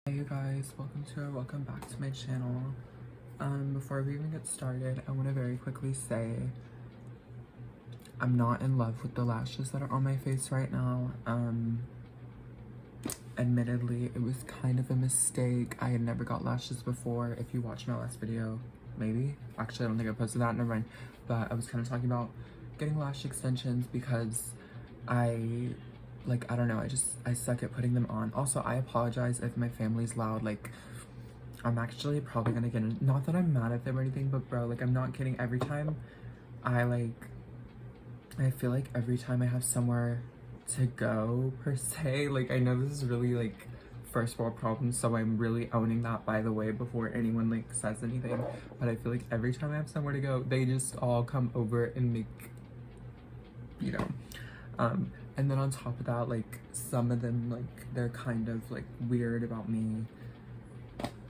Hey you guys, welcome back to my channel. Before we even get started, I want to very quickly say I'm not in love with the lashes that are on my face right now. Admittedly, it was kind of a mistake. I had never got lashes before. If you watched my last video, maybe. Actually, I don't think I posted that, never mind. But I was kind of talking about getting lash extensions because I don't know, I suck at putting them on. Also, I apologize if my family's loud. Like, I'm actually probably gonna get in, not that I'm mad at them or anything, but bro, like, I'm not kidding. Every time I feel like every time I have somewhere to go, per se, like, I know this is really like first world problem, so I'm really owning that, by the way, before anyone like says anything. But I feel like every time I have somewhere to go, they just all come over and make, you know, and then on top of that, like, some of them, like, they're kind of like weird about me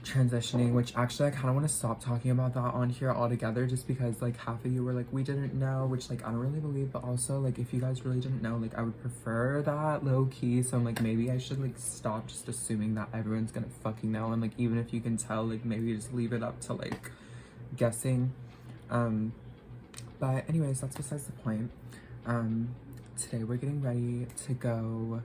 transitioning, which actually I kind of want to stop talking about that on here altogether, just because like half of you were like, we didn't know, which like I don't really believe, but also like if you guys really didn't know, like I would prefer that low key. So I'm like, maybe I should like stop just assuming that everyone's gonna fucking know, and like even if you can tell, like maybe just leave it up to like guessing. But anyways, that's besides the point. Today we're getting ready to go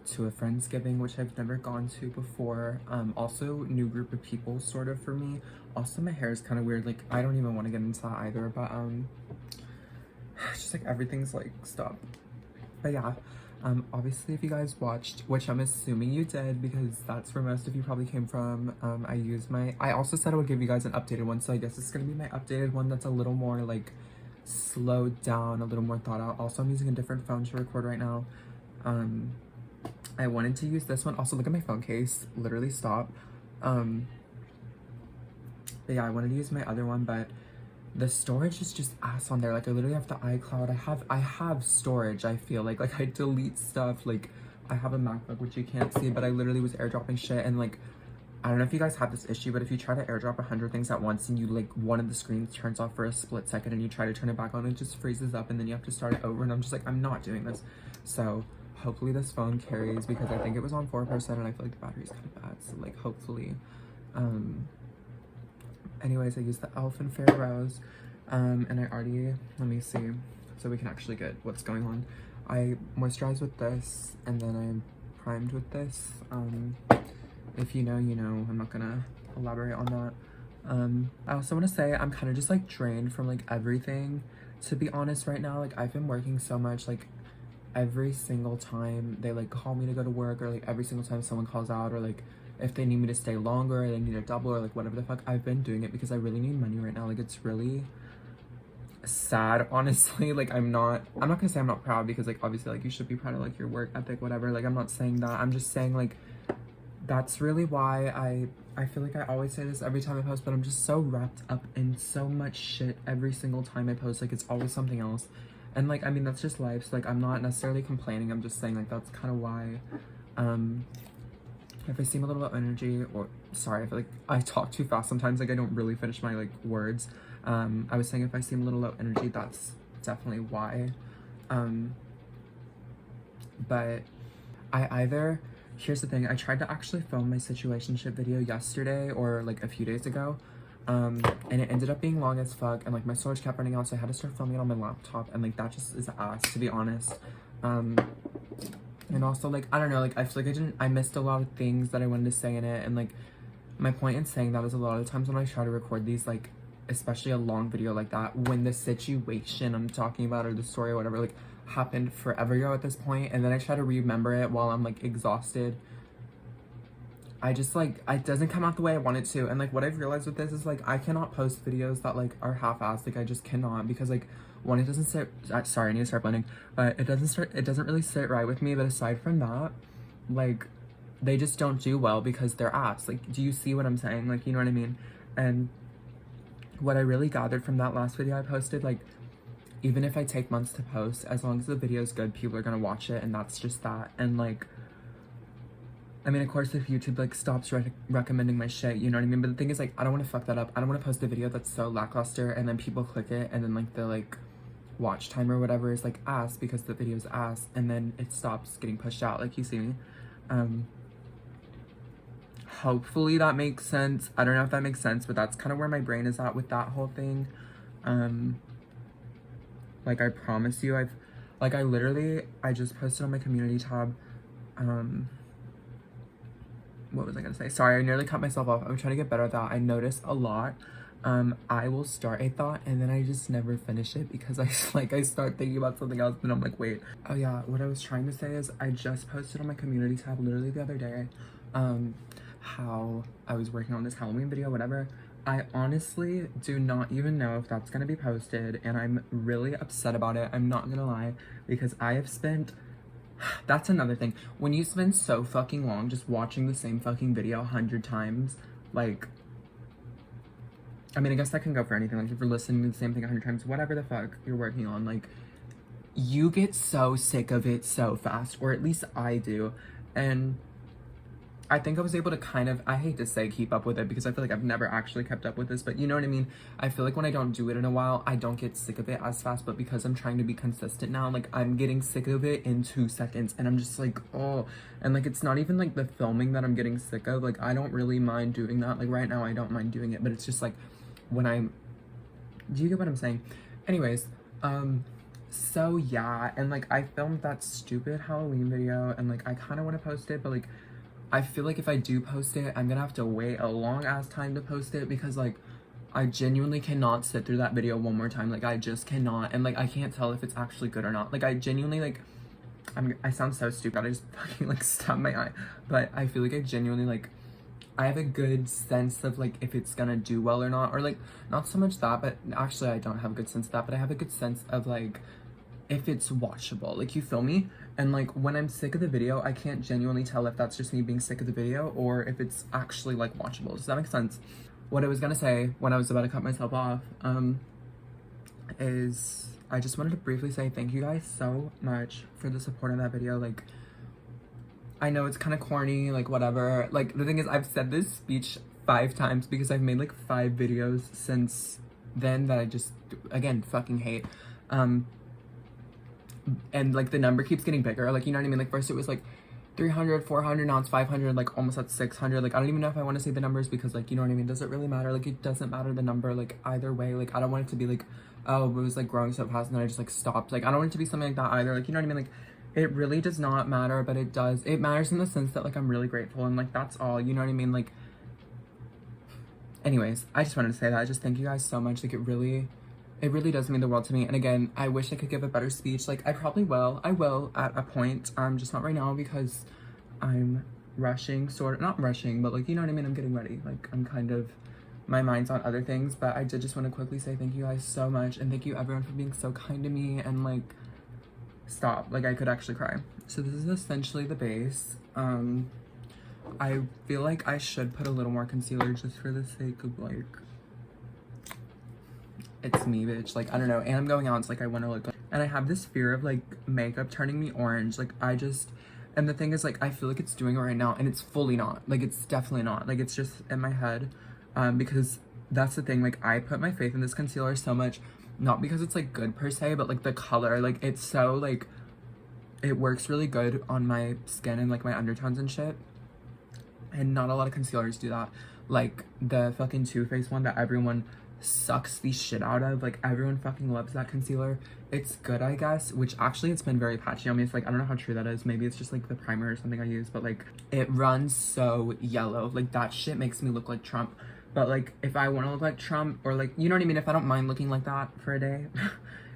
to a Friendsgiving, which I've never gone to before. Also new group of people sort of for me. Also my hair is kind of weird, like I don't even want to get into that either, but just like everything's like stop. But yeah, obviously if you guys watched, which I'm assuming you did because that's where most of you probably came from, I also said I would give you guys an updated one, so I guess it's gonna be my updated one that's a little more like slowed down, a little more thought out. Also, I'm using a different phone to record right now. I wanted to use this one. Also, look at my phone case, literally stop. But yeah, I wanted to use my other one, but the storage is just ass on there. Like, I literally have the iCloud. I have storage. I feel like I delete stuff. Like, I have a MacBook, which you can't see, but I literally was airdropping shit, and like, I don't know if you guys have this issue, but if you try to airdrop 100 things at once and you like one of the screens turns off for a split second and you try to turn it back on, it just freezes up and then you have to start it over, and I'm just like, I'm not doing this. So hopefully this phone carries, because I think it was on 4% and I feel like the battery's kind of bad. So like hopefully. Anyways, I used the Elf Fair Rose, and I already, let me see, so we can actually get what's going on. I moisturized with this and then I primed with this. If you know, you know. I'm not gonna elaborate on that. I also want to say I'm kind of just like drained from like everything, to be honest, right now. Like, I've been working so much, like every single time they like call me to go to work, or like every single time someone calls out, or like if they need me to stay longer, or they need a double, or like whatever the fuck, I've been doing it because I really need money right now. Like, it's really sad, honestly. Like, I'm not gonna say I'm not proud, because like obviously like you should be proud of like your work ethic, whatever. Like, I'm not saying that. I'm just saying like that's really why I feel like I always say this every time I post, but I'm just so wrapped up in so much shit every single time I post. Like, it's always something else. And like, I mean, that's just life. So like, I'm not necessarily complaining. I'm just saying like, that's kind of why, if I seem a little low energy, or sorry, I feel like I talk too fast sometimes. Like, I don't really finish my like words. I was saying if I seem a little low energy, that's definitely why. But here's the thing, I tried to actually film my situationship video yesterday, or like a few days ago, and it ended up being long as fuck, and like my storage kept running out, so I had to start filming it on my laptop, and like that just is ass, to be honest. And also like, I don't know, like I feel like I missed a lot of things that I wanted to say in it, and like my point in saying that is a lot of the times when I try to record these, like especially a long video like that, when the situation I'm talking about, or the story or whatever, like happened forever ago at this point, and then I try to remember it while I'm like exhausted, I just like, it doesn't come out the way I want it to. And like, what I've realized with this is like, I cannot post videos that like are half-assed. Like, I just cannot, because like, one, it doesn't sit, sorry, I need to start blending, but it doesn't really sit right with me. But aside from that, like, they just don't do well because they're ass. Like, do you see what I'm saying? Like, you know what I mean? And what I really gathered from that last video I posted, like, even if I take months to post, as long as the video is good, people are gonna watch it, and that's just that. And like, I mean, of course, if YouTube like stops recommending my shit, you know what I mean? But the thing is, like, I don't want to fuck that up. I don't want to post a video that's so lackluster and then people click it, and then like the like watch time or whatever is like ass because the video's ass, and then it stops getting pushed out. Like, you see me? hopefully that makes sense. I don't know if that makes sense, but that's kind of where my brain is at with that whole thing. Like, I promise you, I just posted on my community tab, what was I gonna say? Sorry, I nearly cut myself off. I'm trying to get better at that. I notice a lot. I will start a thought and then I just never finish it because I start thinking about something else and I'm like, wait. Oh yeah, what I was trying to say is I just posted on my community tab literally the other day, how I was working on this Halloween video, whatever. I honestly do not even know if that's gonna be posted and I'm really upset about it. I'm not gonna lie, because I have spent, that's another thing. When you spend so fucking long just watching the same fucking video 100 times, like, I mean, I guess that can go for anything. Like, if you're listening to the same thing 100 times, whatever the fuck you're working on, like, you get so sick of it so fast, or at least I do. And I think I was able to kind of, I hate to say keep up with it because I feel like I've never actually kept up with this, but you know what I mean? I feel like when I don't do it in a while, I don't get sick of it as fast, but because I'm trying to be consistent now, like, I'm getting sick of it in 2 seconds and I'm just like, oh, and like, it's not even like the filming that I'm getting sick of. Like, I don't really mind doing that. Like, right now I don't mind doing it, but it's just like when do you get what I'm saying? Anyways, so yeah, and like, I filmed that stupid Halloween video and like, I kind of want to post it, but like, I feel like if I do post it, I'm gonna have to wait a long ass time to post it because like, I genuinely cannot sit through that video one more time. Like, I just cannot. And like, I can't tell if it's actually good or not. Like, I genuinely like, I sound so stupid. I just fucking like stabbed my eye. But I feel like I genuinely like, I have a good sense of like if it's gonna do well or not. Or like, not so much that, but actually I don't have a good sense of that. But I have a good sense of like, if it's watchable. Like, you feel me? And like, when I'm sick of the video, I can't genuinely tell if that's just me being sick of the video or if it's actually like watchable. Does that make sense? What I was gonna say when I was about to cut myself off is I just wanted to briefly say thank you guys so much for the support of that video. Like, I know it's kind of corny, like whatever. Like, the thing is, I've said this speech 5 times because I've made like 5 videos since then that I just, again, fucking hate. And like, the number keeps getting bigger, like, you know what I mean? Like, first it was like 300, 400, now it's 500, like almost at 600. Like, I don't even know if I want to say the numbers because like, you know what I mean? Does it really matter? Like, it doesn't matter the number, like, either way. Like, I don't want it to be like, oh, it was like growing so fast and then I just like stopped. Like, I don't want it to be something like that either. Like, you know what I mean? Like, it really does not matter, but it does. It matters in the sense that like, I'm really grateful and like, that's all, you know what I mean? Like, anyways, I just wanted to say that. I just thank you guys so much. Like, it really does mean the world to me. And again, I wish I could give a better speech. Like, I probably will. I will at a point. Just not right now because I'm rushing, sort of. Not rushing, but like, you know what I mean? I'm getting ready. Like, I'm kind of, my mind's on other things. But I did just want to quickly say thank you guys so much. And thank you everyone for being so kind to me. And like, stop. Like, I could actually cry. So this is essentially the base. I feel like I should put a little more concealer just for the sake of like, it's me, bitch. Like, I don't know. And I'm going out, it's like I want to look, and I have this fear of like makeup turning me orange. Like, and the thing is, like, I feel like it's doing it right now and it's fully not. Like, it's definitely not. Like, it's just in my head. Because that's the thing. Like, I put my faith in this concealer so much, not because it's like good per se, but like the color, like, it's so like, it works really good on my skin and like my undertones and shit. And not a lot of concealers do that. Like the fucking Too Faced one that everyone sucks the shit out of. Like, everyone fucking loves that concealer. It's good, I guess, which actually it's been very patchy on me. It's like, I don't know how true that is. Maybe it's just like the primer or something I use, but like, it runs so yellow. Like, that shit makes me look like Trump. But like, if I want to look like Trump, or like, you know what I mean? If I don't mind looking like that for a day,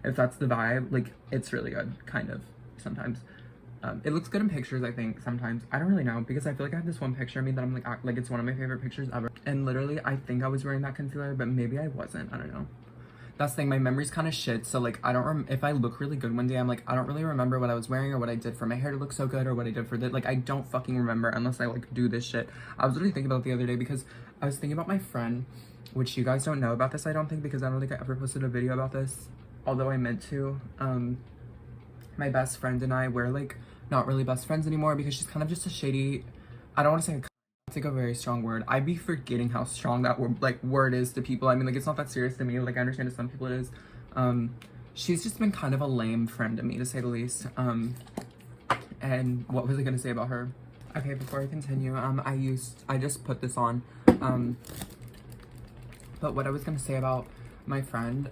if that's the vibe, like, it's really good, kind of, sometimes. It looks good in pictures, I think, sometimes. I don't really know, because I feel like I have this one picture of me that I'm like it's one of my favorite pictures ever. And literally, I think I was wearing that concealer, but maybe I wasn't. I don't know. That's the thing, my memory's kind of shit, so like, I don't if I look really good one day, I'm like, I don't really remember what I was wearing or what I did for my hair to look so good or what I did for the, like, I don't fucking remember unless I like do this shit. I was literally thinking about it the other day because I was thinking about my friend, which you guys don't know about this, I don't think, because I don't think I ever posted a video about this, although I meant to. My best friend and I, we're like not really best friends anymore because she's kind of just a shady, I don't want to say that's like a very strong word. I'd be forgetting how strong that word is to people. I mean, like, it's not that serious to me. Like, I understand to some people it is. She's just been kind of a lame friend to me, to say the least. And what was I gonna say about her? Okay, before I continue, I just put this on, but what I was gonna say about my friend,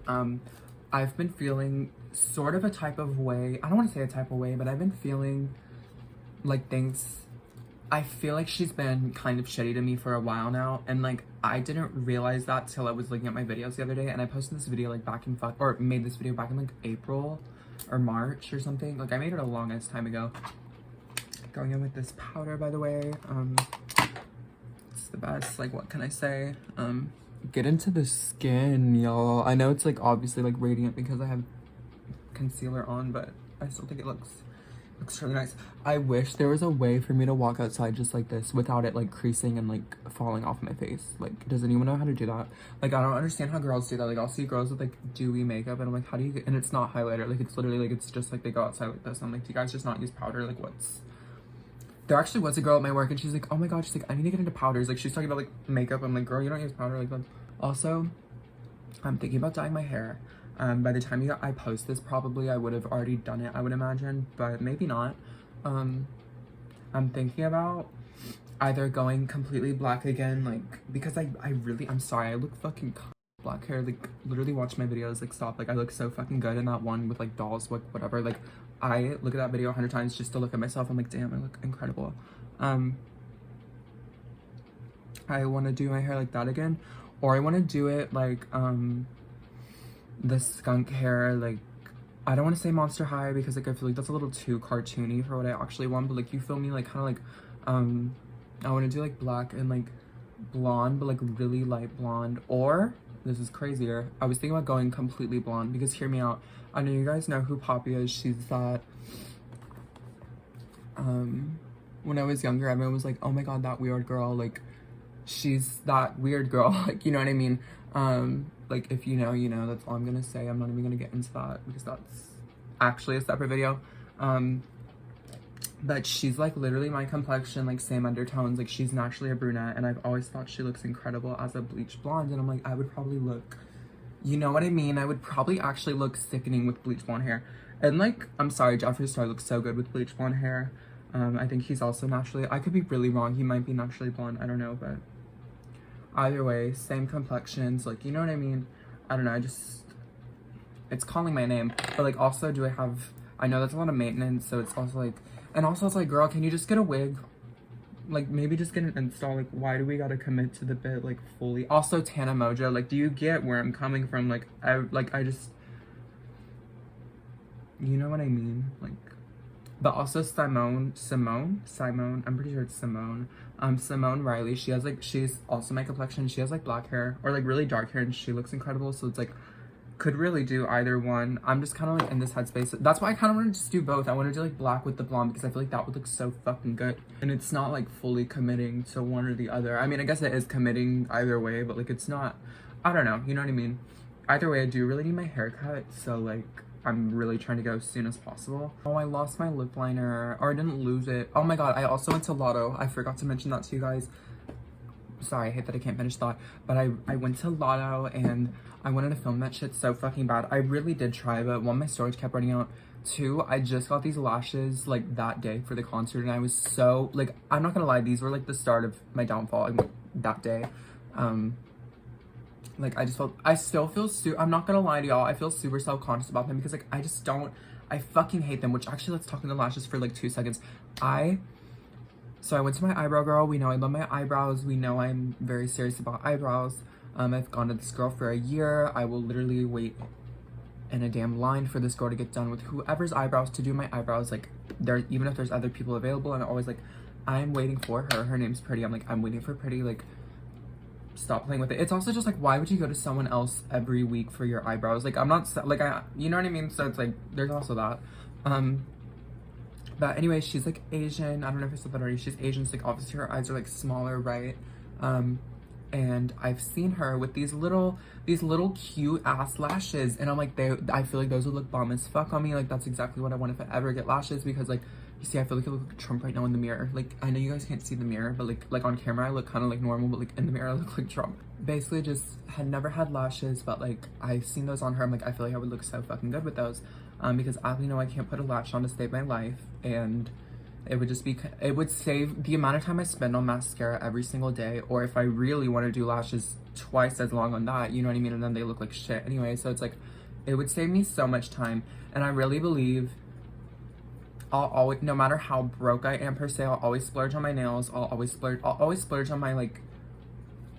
I've been feeling sort of a type of way. I don't want to say a type of way, but I've been feeling like things. I feel like she's been kind of shitty to me for a while now, and like I didn't realize that till I was looking at my videos the other day, and I posted this video like back in made this video back in like April or March or something. Like I made it a long ass time ago. Going in with this powder, by the way. It's the best. Like, what can I say? Get into the skin, y'all. I know it's like obviously like radiant because I have concealer on, but I still think it looks really nice. I wish there was a way for me to walk outside just like this without it like creasing and like falling off my face. Like, does anyone know how to do that? Like, I don't understand how girls do that. Like, I'll see girls with like dewy makeup and I'm like, how do you get, and it's not highlighter. Like, it's literally like, it's just like they go outside like this. I'm like, do you guys just not use powder? Like, what's... There actually was a girl at my work and she's like, oh my god, she's like, I need to get into powders. Like, she's talking about like makeup. I'm like, girl, you don't use powder. Like, also, I'm thinking about dyeing my hair. By the time I post this, probably I would have already done it, I would imagine, but maybe not. I'm thinking about either going completely black again, like, because I'm sorry, I look fucking black hair. Like, literally watch my videos, like, stop. Like, I look so fucking good in that one with like dolls, like, whatever. Like, I look at that video 100 times just to look at myself. I'm like, damn, I look incredible. I want to do my hair like that again, or I want to do it like the skunk hair. Like, I don't want to say Monster High because like I feel like that's a little too cartoony for what I actually want, but like, you feel me, like kind of like I want to do like black and like blonde, but like really light blonde. Or this is crazier, I was thinking about going completely blonde, because hear me out, I know you guys know who Poppy is. She's that when I was younger, everyone was like, oh my god, that weird girl, like she's that weird girl. Like, you know what I mean? Like, if you know, you know. That's all I'm gonna say. I'm not even gonna get into that because that's actually a separate video. But she's like literally my complexion, like same undertones. Like, she's naturally a brunette, and I've always thought she looks incredible as a bleach blonde. And I'm like, I would probably look, you know what I mean? I would probably actually look sickening with bleach blonde hair. And like, I'm sorry, Jeffree Star looks so good with bleach blonde hair. I think he's also naturally, I could be really wrong, he might be naturally blonde, I don't know, but either way, same complexions, like, you know what I mean? I don't know, it's calling my name. But like, also, I know that's a lot of maintenance, so it's also like, and also it's like, girl, can you just get a wig? Like, maybe just get an install. Like, why do we gotta commit to the bit, like, fully? Also, Tana Mojo, like, do you get where I'm coming from? Like, I just, you know what I mean? Like, but also Simone, I'm pretty sure it's Simone. Simone Riley, she's also my complexion. She has like black hair or like really dark hair, and she looks incredible. So it's like, could really do either one. I'm just kind of like in this headspace. That's why I kind of want to just do both. I want to do like black with the blonde because I feel like that would look so fucking good. And it's not like fully committing to one or the other. I mean, I guess it is committing either way, but like, it's not, I don't know, you know what I mean? Either way, I do really need my hair cut, so like, I'm really trying to go as soon as possible. Oh, I lost my lip liner, or I didn't lose it. Oh my god, I also went to Lotto. I forgot to mention that to you guys. Sorry, I hate that I can't finish that. But I went to Lotto and I wanted to film that shit so fucking bad. I really did try, but one, my storage kept running out. Two, I just got these lashes like that day for the concert, and I was so, like, I'm not gonna lie, these were like the start of my downfall that day. Like, I still feel I'm not gonna lie to y'all, I feel super self-conscious about them because like, I fucking hate them. Which actually, let's talk on the lashes for like 2 seconds. So I went to my eyebrow girl. We know I love my eyebrows. We know I'm very serious about eyebrows. I've gone to this girl for a year. I will literally wait in a damn line for this girl to get done with whoever's eyebrows to do my eyebrows. Like, even if there's other people available, and I'm always like, I'm waiting for her. Her name's Pretty. I'm like, I'm waiting for Pretty. Like, stop playing with it. It's also just like, why would you go to someone else every week for your eyebrows? Like, I'm not like, you know what I mean? So it's like, there's also that. But anyway, she's like Asian. I don't know if I said that already. She's Asian, so like obviously her eyes are like smaller, right? And I've seen her with these little cute ass lashes, and I'm like, I feel like those would look bomb as fuck on me. Like, that's exactly what I want if I ever get lashes, because like, you see, I feel like I look like Trump right now in the mirror. Like, I know you guys can't see the mirror, but like on camera I look kind of like normal, but like in the mirror I look like Trump. Basically, just had never had lashes, but like, I've seen those on her. I'm like, I feel like I would look so fucking good with those, because I, you know, I can't put a lash on to save my life, and It would just be, it would save the amount of time I spend on mascara every single day, or if I really want to do lashes, twice as long on that, you know what I mean? And then they look like shit anyway. So it's like, it would save me so much time. And I really believe I'll always, no matter how broke I am per se, I'll always splurge on my nails. I'll always splurge on my, like,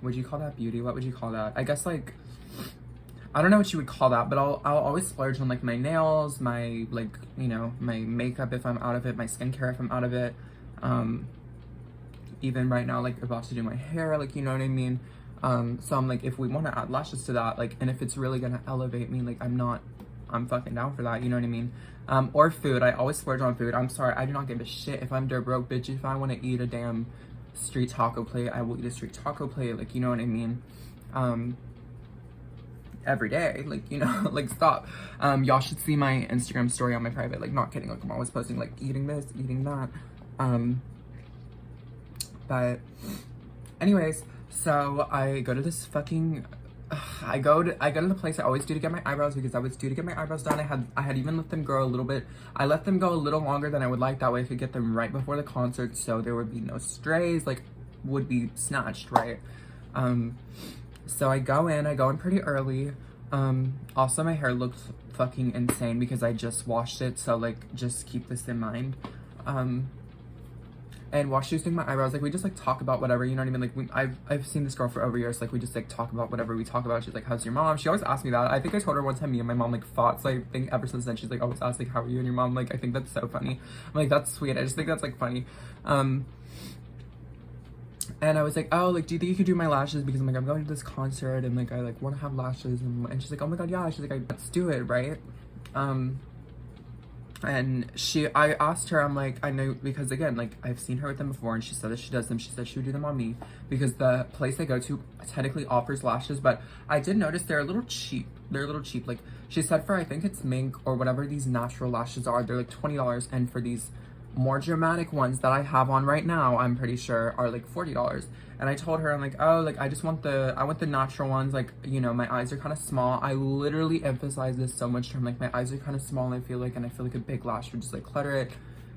would you call that beauty? What would you call that? I guess, like, I don't know what you would call that, but I'll always splurge on, like, my nails, my, like, you know, my makeup if I'm out of it, my skincare if I'm out of it. Even right now, like, about to do my hair, like, you know what I mean? So I'm like, if we want to add lashes to that, like, and if it's really gonna elevate me, like, I'm fucking down for that, you know what I mean? Or food, I always splurge on food. I'm sorry, I do not give a shit if I'm dirt broke, bitch. If I want to eat a damn street taco plate, I will eat a street taco plate, like, you know what I mean? Every day, like, you know, like, stop. Y'all should see my Instagram story on my private, like, not kidding, like, I'm always posting, like, eating this, eating that. But anyways, so I go to this fucking, I go to the place I always do to get my eyebrows, because I was due to get my eyebrows done. I had even let them grow a little bit. I let them go a little longer than I would like, that way I could get them right before the concert, so there would be no strays, like, would be snatched, right? So I go in pretty early. Also my hair looks fucking insane because I just washed it, so, like, just keep this in mind. And while she was doing my eyebrows, like, we just, like, talk about whatever, you know what I mean? Like, I've seen this girl for over years, like, we just, like, talk about whatever we talk about. She's like, how's your mom? She always asks me that. I think I told her one time me and my mom, like, fought, so I think ever since then she's, like, always asked, like, how are you and your mom? Like, I think that's so funny. I'm like, that's sweet. I just think that's, like, funny. And I was like, oh, like, do you think you could do my lashes? Because I'm like, I'm going to this concert and, like, I, like, want to have lashes. And she's like, oh my god, yeah. She's like, let's do it, right? And I asked her, I'm like, I know, because again, like, I've seen her with them before, and she said that she does them. She said she would do them on me, because the place I go to technically offers lashes, but I did notice they're a little cheap. They're a little cheap. Like, she said for, I think it's mink or whatever these natural lashes are, they're like $20, and for these more dramatic ones that I have on right now, I'm pretty sure are like $40. And I told her, I'm like, oh, like, I want the natural ones, like, you know, my eyes are kind of small. I literally emphasize this so much to her. I'm like, my eyes are kind of small, and I feel like a big lash would just, like, clutter it.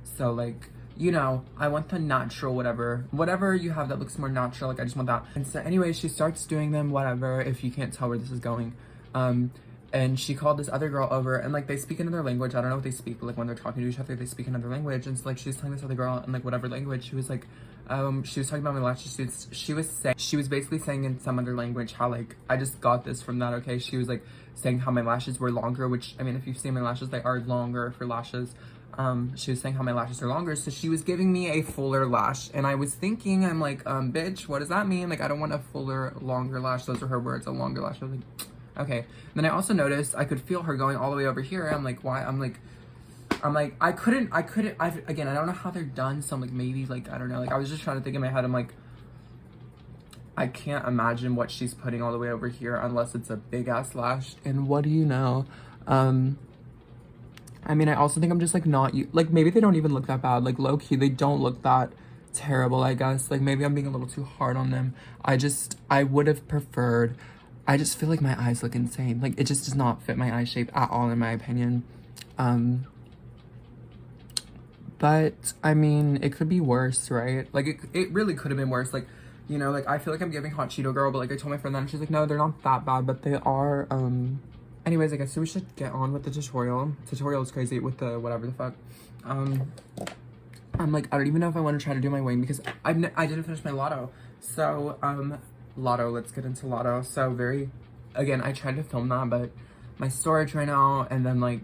So, like, you know, I want the natural whatever you have that looks more natural, like, I just want that. And so anyway, she starts doing them, whatever, if you can't tell where this is going. And she called this other girl over, and, like, they speak another language. I don't know what they speak, but, like, when they're talking to each other, they speak another language. And so, like, she was telling this other girl in, like, whatever language, she was like, she was talking about my lashes. She was basically saying in some other language how, like, I just got this from that, okay? She was, like, saying how my lashes were longer, which, I mean, if you've seen my lashes, they are longer for lashes. She was saying how my lashes are longer, so she was giving me a fuller lash, and I was thinking, I'm like, bitch, what does that mean? Like, I don't want a fuller, longer lash. Those are her words, a longer lash. I was like, okay. Then I also noticed I could feel her going all the way over here. I'm like, why? I'm like, I couldn't, again, I don't know how they're done. So I'm like, maybe, like, I don't know. Like, I was just trying to think in my head. I'm like, I can't imagine what she's putting all the way over here unless it's a big ass lash. And what do you know? I mean, I also think I'm just, like, like, maybe they don't even look that bad. Like, low key, they don't look that terrible, I guess. Like, maybe I'm being a little too hard on them. I would have preferred, I just feel like my eyes look insane. Like, it just does not fit my eye shape at all, in my opinion. But, I mean, it could be worse, right? Like, it really could have been worse. Like, you know, like, I feel like I'm giving Hot Cheeto Girl, but, like, I told my friend that, and she's like, no, they're not that bad, but they are, anyways, I guess so we should get on with the tutorial. Tutorial is crazy with the whatever the fuck. I'm like, I don't even know if I want to try to do my wing, because I didn't finish my Lotto. So, Lotto, let's get into Lotto. So again, I tried to film that, but my storage ran out, and then, like,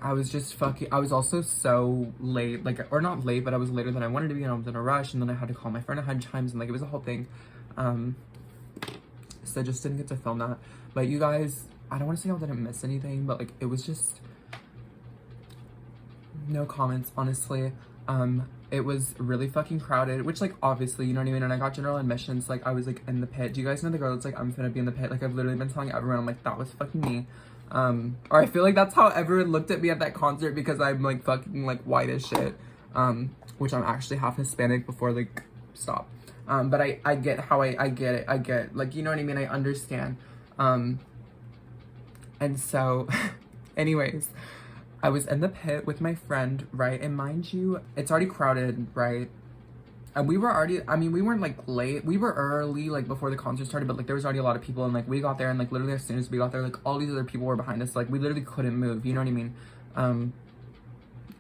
I was also so late, like, or not late, but I was later than I wanted to be, and I was in a rush, and then I had to call my friend 100 times, and, like, it was a whole thing. So I just didn't get to film that. But you guys, I don't want to say I didn't miss anything, but, like, it was just no comments, honestly. It was really fucking crowded, which, like, obviously, you know what I mean? And I got general admissions, like, I was, like, in the pit. Do you guys know the girl that's like, I'm gonna be in the pit? Like, I've literally been telling everyone, I'm like, that was fucking me. Or I feel like that's how everyone looked at me at that concert, because I'm, like, fucking, like, white as shit. Which I'm actually half Hispanic before, like, stop. But I get how I get it. I get, like, you know what I mean? I understand. And so, anyways, I was in the pit with my friend, right? And mind you, it's already crowded, right? And we were already, I mean, we weren't like late. We were early, like before the concert started, but like there was already a lot of people. And like we got there, and like literally as soon as we got there, like all these other people were behind us. Like we literally couldn't move, you know what I mean?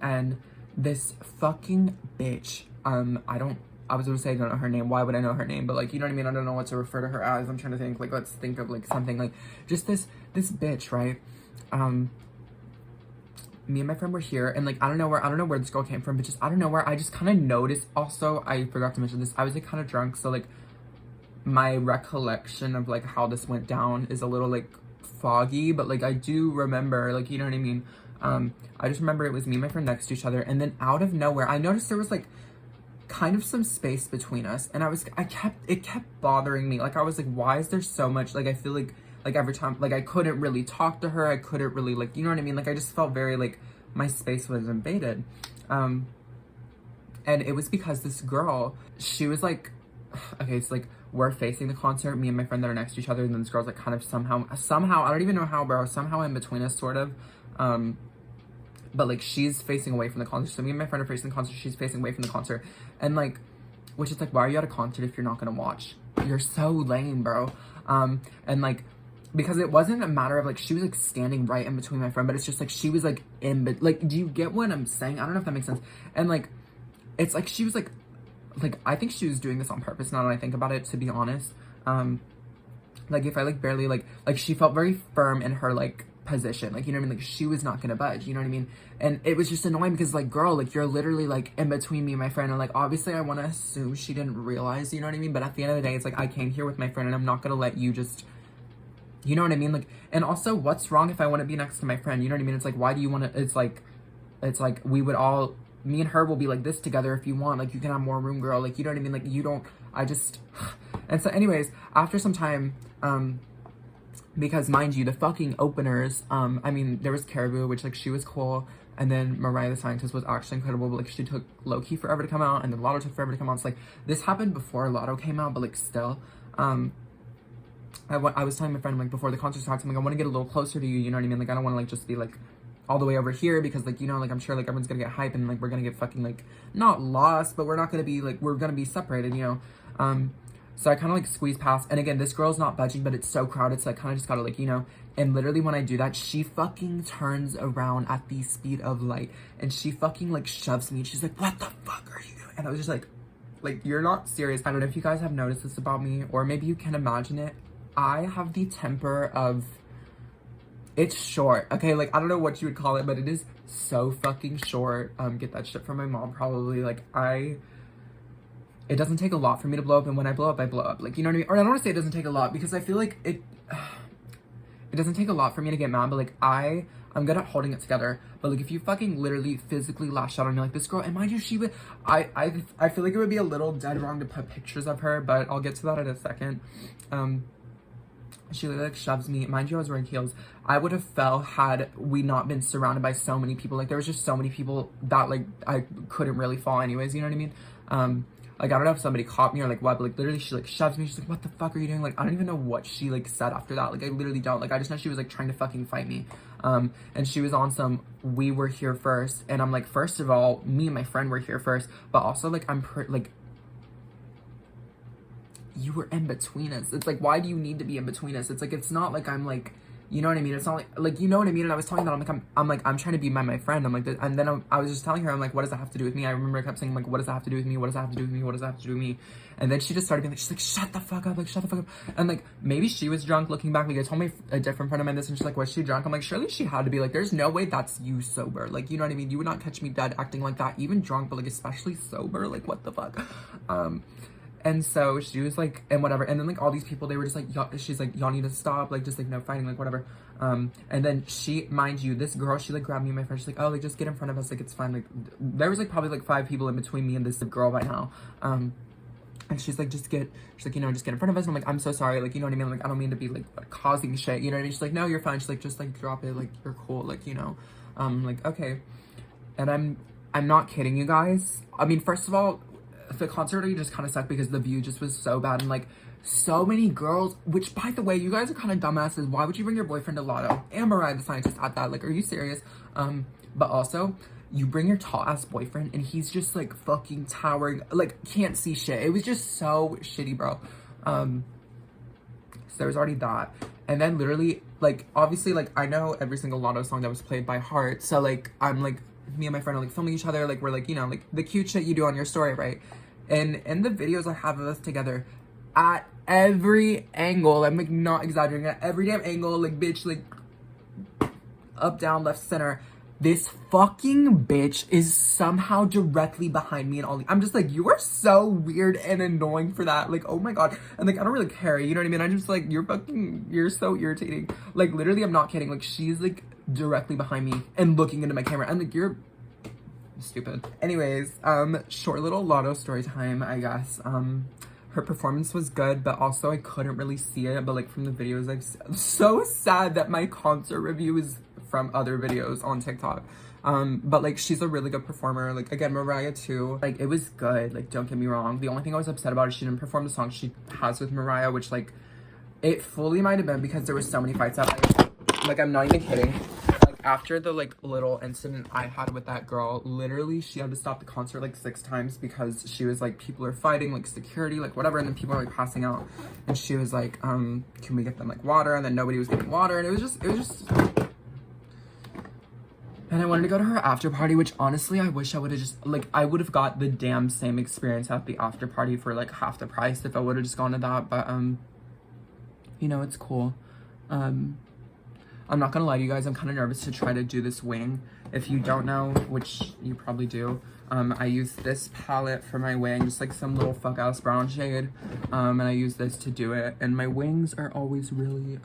And this fucking bitch, I was gonna say I don't know her name. Why would I know her name? But like, you know what I mean? I don't know what to refer to her as. I'm trying to think, like, let's think of like something like just this bitch, right? Me and my friend were here, and like I don't know where this girl came from, but just out of nowhere I just kind of noticed. Also, I forgot to mention this, I was like kind of drunk, so like my recollection of like how this went down is a little like foggy, but like I do remember, like, you know what I mean. I just remember it was me and my friend next to each other, and then out of nowhere I noticed there was like kind of some space between us, and it kept bothering me. Like I was like, why is there so much, like I feel like every time, like I couldn't really talk to her, I couldn't really, like, you know what I mean, like I just felt very like my space was invaded. And it was because this girl, she was like, okay, it's like we're facing the concert, me and my friend that are next to each other, and then this girl's like kind of somehow I don't even know how, bro, somehow in between us, sort of. But like she's facing away from the concert, so me and my friend are facing the concert, she's facing away from the concert, and like, which is like, why are you at a concert if you're not gonna watch? You're so lame, bro. And like, because it wasn't a matter of like she was like standing right in between my friend, but it's just like she was like like, do you get what I'm saying? I don't know if that makes sense. And like, it's like she was like I think she was doing this on purpose, now that I think about it, to be honest. Like if I like barely like she felt very firm in her like position, like, you know what I mean, like she was not gonna budge, you know what I mean. And it was just annoying because like, girl, like you're literally like in between me and my friend, and like obviously I want to assume she didn't realize, you know what I mean, but at the end of the day it's like I came here with my friend and I'm not gonna let you just, you know what I mean, like. And also, what's wrong if I want to be next to my friend, you know what I mean? It's like, why do you want to, it's like we would all, me and her will be like this together if you want, like you can have more room, girl, like, you know what I mean, like you don't, I just. And so anyways, after some time, because mind you, the fucking openers, I mean, there was Caribou, which like she was cool, and then Mariah the Scientist was actually incredible, but like she took low-key forever to come out, and then Lotto took forever to come out. It's like, this happened before Lotto came out, but like still, I was telling my friend, like, before the concert starts, I'm like, I want to get a little closer to you, you know what I mean? Like, I don't want to, like, just be, like, all the way over here, because, like, you know, like, I'm sure, like, everyone's gonna get hype, and, like, we're gonna get fucking, like, not lost, but we're not gonna be, like, we're gonna be separated, you know? So I kind of, like, squeeze past, and again, this girl's not budging, but it's so crowded, so I kind of just gotta, like, you know, and literally when I do that, she fucking turns around at the speed of light, and she fucking, like, shoves me, and she's like, what the fuck are you doing? And I was just like, you're not serious. I don't know if you guys have noticed this about me, or maybe you can imagine it. I have the temper of, it's short, okay? Like, I don't know what you would call it, but it is so fucking short. Get that shit from my mom, probably. Like, it doesn't take a lot for me to blow up, and when I blow up, I blow up. Like, you know what I mean? Or I don't want to say it doesn't take a lot, because I feel like it doesn't take a lot for me to get mad, but like, I'm good at holding it together. But like, if you fucking literally physically lash out on me like this girl, and mind you, she would, I feel like it would be a little dead wrong to put pictures of her, but I'll get to that in a second. She like shoves me, mind you, I was wearing heels. I would have fell had we not been surrounded by so many people. Like, there was just so many people that like I couldn't really fall anyways, you know what I mean? Like, I don't know if somebody caught me or like what, but like literally she like shoves me, she's like, what the fuck are you doing? Like, I don't even know what she like said after that. Like, I literally don't. Like, I just know she was like trying to fucking fight me. And she was on some, we were here first, and I'm like, first of all, me and my friend were here first, but also like like, you were in between us. It's like, why do you need to be in between us? It's like, it's not like I'm like, you know what I mean? It's not like, you know what I mean? And I was telling that, I'm trying to be my friend. I'm like, and then I was just telling her, I'm like, what does that have to do with me? I remember I kept saying, like, what does that have to do with me? What does that have to do with me? What does that have to do with me? And then she just started being like, she's like, shut the fuck up, like, shut the fuck up. And like, maybe she was drunk. Looking back, like, I told a different friend of mine this, and she's like, was she drunk? I'm like, surely she had to be. Like, there's no way that's you sober. Like, you know what I mean? You would not catch me dead acting like that, even drunk, but like, especially sober. Like, what the fuck? And so she was like, and whatever. And then like all these people, they were just like, she's like, y'all need to stop. Like, just like no fighting, like whatever. And then she, mind you, this girl, she like grabbed me and my friend. She's like, oh, like just get in front of us. Like, it's fine. Like, there was like probably like 5 people in between me and this girl by now. And she's like, she's like, you know, just get in front of us. And I'm like, I'm so sorry. Like, you know what I mean? Like, I don't mean to be like causing shit. You know what I mean? She's like, no, you're fine. She's like, just like drop it. Like, you're cool. Like, you know, like, okay. And I'm not kidding you guys. I mean, first of all, the concert already just kind of sucked because the view just was so bad, and like so many girls, which by the way, you guys are kind of dumbasses. Why would you bring your boyfriend to Lotto and Mariah the Scientist at that? Like, are you serious? But also, you bring your tall ass boyfriend and he's just like fucking towering, like can't see shit. It was just so shitty, bro. So there was already that. And then literally, like, obviously, like, I know every single Lotto song that was played by heart. So, like, I'm, like, me and my friend are, like, filming each other. Like, we're, like, you know, like, the cute shit you do on your story, right? And in the videos I have of us together, at every angle, I'm, like, not exaggerating, at every damn angle, like, bitch, like, up, down, left, center, this fucking bitch is somehow directly behind me and all. I'm just like, you are so weird and annoying for that. Like, oh my god. And like, I don't really care. You know what I mean? I'm just like, you're so irritating. Like, literally, I'm not kidding. Like, she's like directly behind me and looking into my camera. I'm like, you're stupid. Anyways, short little Lotto story time, I guess. Her performance was good, but also I couldn't really see it. But like from the videos, I'm so sad that my concert review is from other videos on TikTok. But like she's a really good performer. Like again, Mariah too. Like it was good. Like don't get me wrong. The only thing I was upset about is she didn't perform the song she has with Mariah, which like it fully might have been because there was so many fights that like I'm not even kidding. After the like little incident I had with that girl, literally she had to stop the concert like 6 times because she was like, people are fighting, like security, like whatever, and then people are like passing out, and she was like, can we get them like water? And then nobody was getting water, and it was just and I wanted to go to her after party, which honestly I wish I would have just like, I would have got the damn same experience at the after party for like half the price if I would have just gone to that. But you know, it's cool. I'm not gonna lie to you guys, I'm kind of nervous to try to do this wing. If you don't know, which you probably do, I use this palette for my wing, just like some little fuck ass brown shade, and I use this to do it, and my wings are always really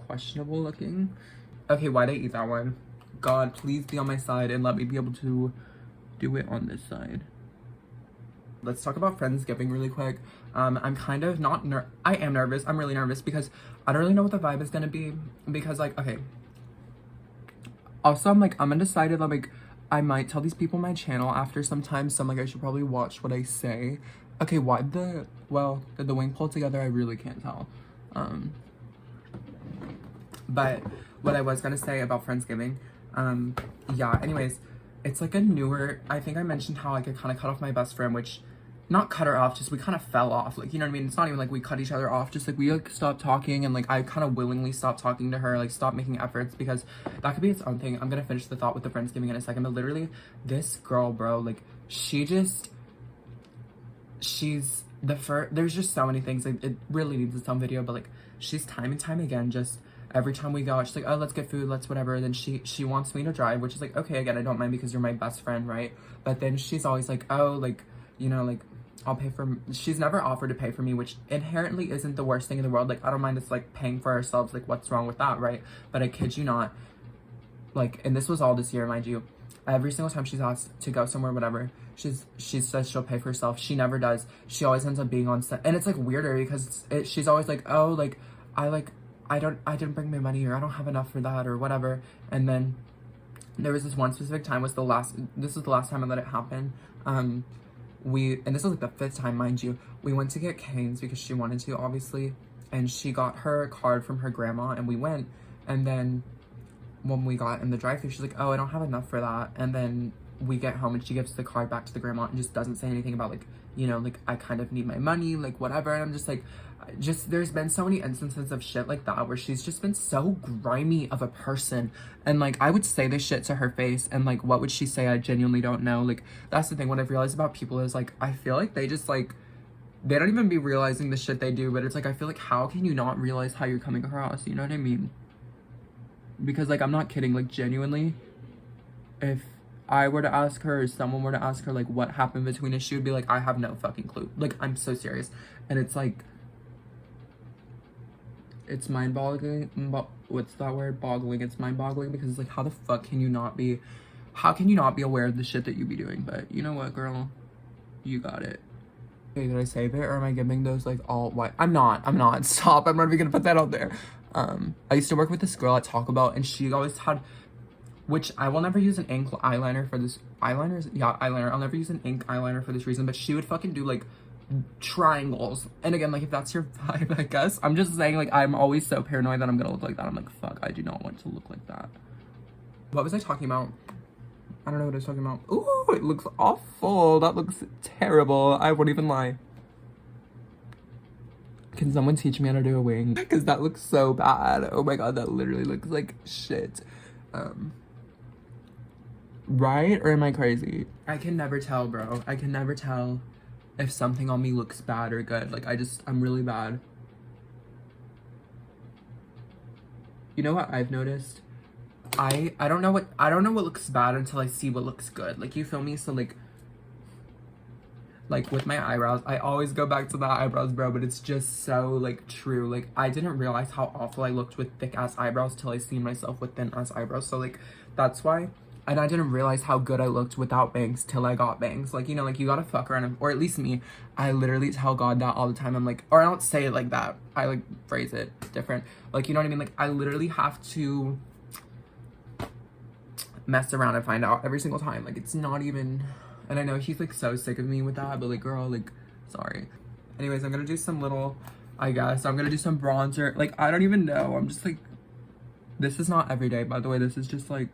questionable looking. Okay, why'd I eat that one? God, please be on my side and let me be able to do it on this side. Let's talk about Friendsgiving really quick. I'm kind of not I am nervous. I'm really nervous because I don't really know what the vibe is gonna be, because like, okay. Also, I'm undecided. Like, I might tell these people my channel after some time, so I'm like, I should probably watch what I say. Okay, why did the wing pull together? I really can't tell. But what I was gonna say about Friendsgiving, yeah, anyways, it's like a newer, I think I mentioned how like I kind of cut off my best friend, which, not cut her off, just we kind of fell off, like, you know what I mean? It's not even like we cut each other off, just like we like stopped talking, and like I kind of willingly stopped talking to her, like stopped making efforts, because that could be its own thing. I'm gonna finish the thought with the Friendsgiving in a second, but literally this girl, bro, like there's just so many things, like it really needs its own video, but like she's time and time again just every time we go out, she's like, oh, let's get food, let's whatever. Then she wants me to drive, which is like, okay, again, I don't mind because you're my best friend, right? But then she's always like, oh, like, you know, like, I'll pay for, she's never offered to pay for me, which inherently isn't the worst thing in the world. Like, I don't mind us, like, paying for ourselves. Like, what's wrong with that, right? But I kid you not, like, and this was all this year, mind you, every single time she's asked to go somewhere, whatever, she says she'll pay for herself. She never does. She always ends up being on set. And it's, like, weirder because she's always like, oh, like, I didn't bring my money, or I don't have enough for that, or whatever. And then there was this one specific time, this was the last time I let it happen. And this was like the 5th time, mind you, we went to get canes because she wanted to, obviously, and she got her card from her grandma, and we went, and then when we got in the drive-thru, she's like, oh, I don't have enough for that. And then we get home and she gives the card back to the grandma and just doesn't say anything about like, you know, like, I kind of need my money, like whatever. And I'm just like, there's been so many instances of shit like that where she's just been so grimy of a person, and like I would say this shit to her face, and like what would she say? I genuinely don't know. Like, that's the thing, what I've realized about people is like, I feel like they just like, they don't even be realizing the shit they do, but it's like, I feel like, how can you not realize how you're coming across, you know what I mean? Because like, I'm not kidding, like genuinely, if I were to ask her, or someone were to ask her like what happened between us, she would be like, I have no fucking clue. Like, I'm so serious. And it's like, it's mind-boggling. What's that word? Boggling. It's mind-boggling, because it's like, how the fuck can you not be aware of the shit that you be doing? But you know what, girl, you got it. Okay, did I save it, or am I giving those like all white? I'm not. Stop. I'm not even gonna put that out there. I used to work with this girl at Taco Bell, and she always had, which I will never use an ink eyeliner for this. Eyeliner. I'll never use an ink eyeliner for this reason, but she would fucking do like triangles. And again, like, if that's your vibe, I guess. I'm just saying, like, I'm always so paranoid that I'm gonna look like that. I'm like, fuck, I do not want to look like that. What was I talking about? I don't know what I was talking about. Ooh, it looks awful. That looks terrible. I won't even lie. Can someone teach me how to do a wing? Because that looks so bad. Oh my god, that literally looks like shit. Right? Or am I crazy? I can never tell, bro. I can never tell if something on me looks bad or good. Like, I'm really bad. You know what I've noticed? I don't know what looks bad until I see what looks good. Like, you feel me? So like with my eyebrows, I always go back to the eyebrows, bro, but it's just so like true. Like, I didn't realize how awful I looked with thick ass eyebrows till I seen myself with thin ass eyebrows. So like, that's why. And I didn't realize how good I looked without bangs till I got bangs. Like, you know, like, you gotta fuck around, or at least me. I literally tell God that all the time. I'm like, or I don't say it like that. I like phrase it different. Like, you know what I mean? Like, I literally have to mess around and find out every single time. Like, it's not even, and I know he's like so sick of me with that, but like, girl, like, sorry. Anyways, I'm gonna do some little, I guess, I'm gonna do some bronzer. Like, I don't even know. I'm just like, this is not every day, by the way. This is just like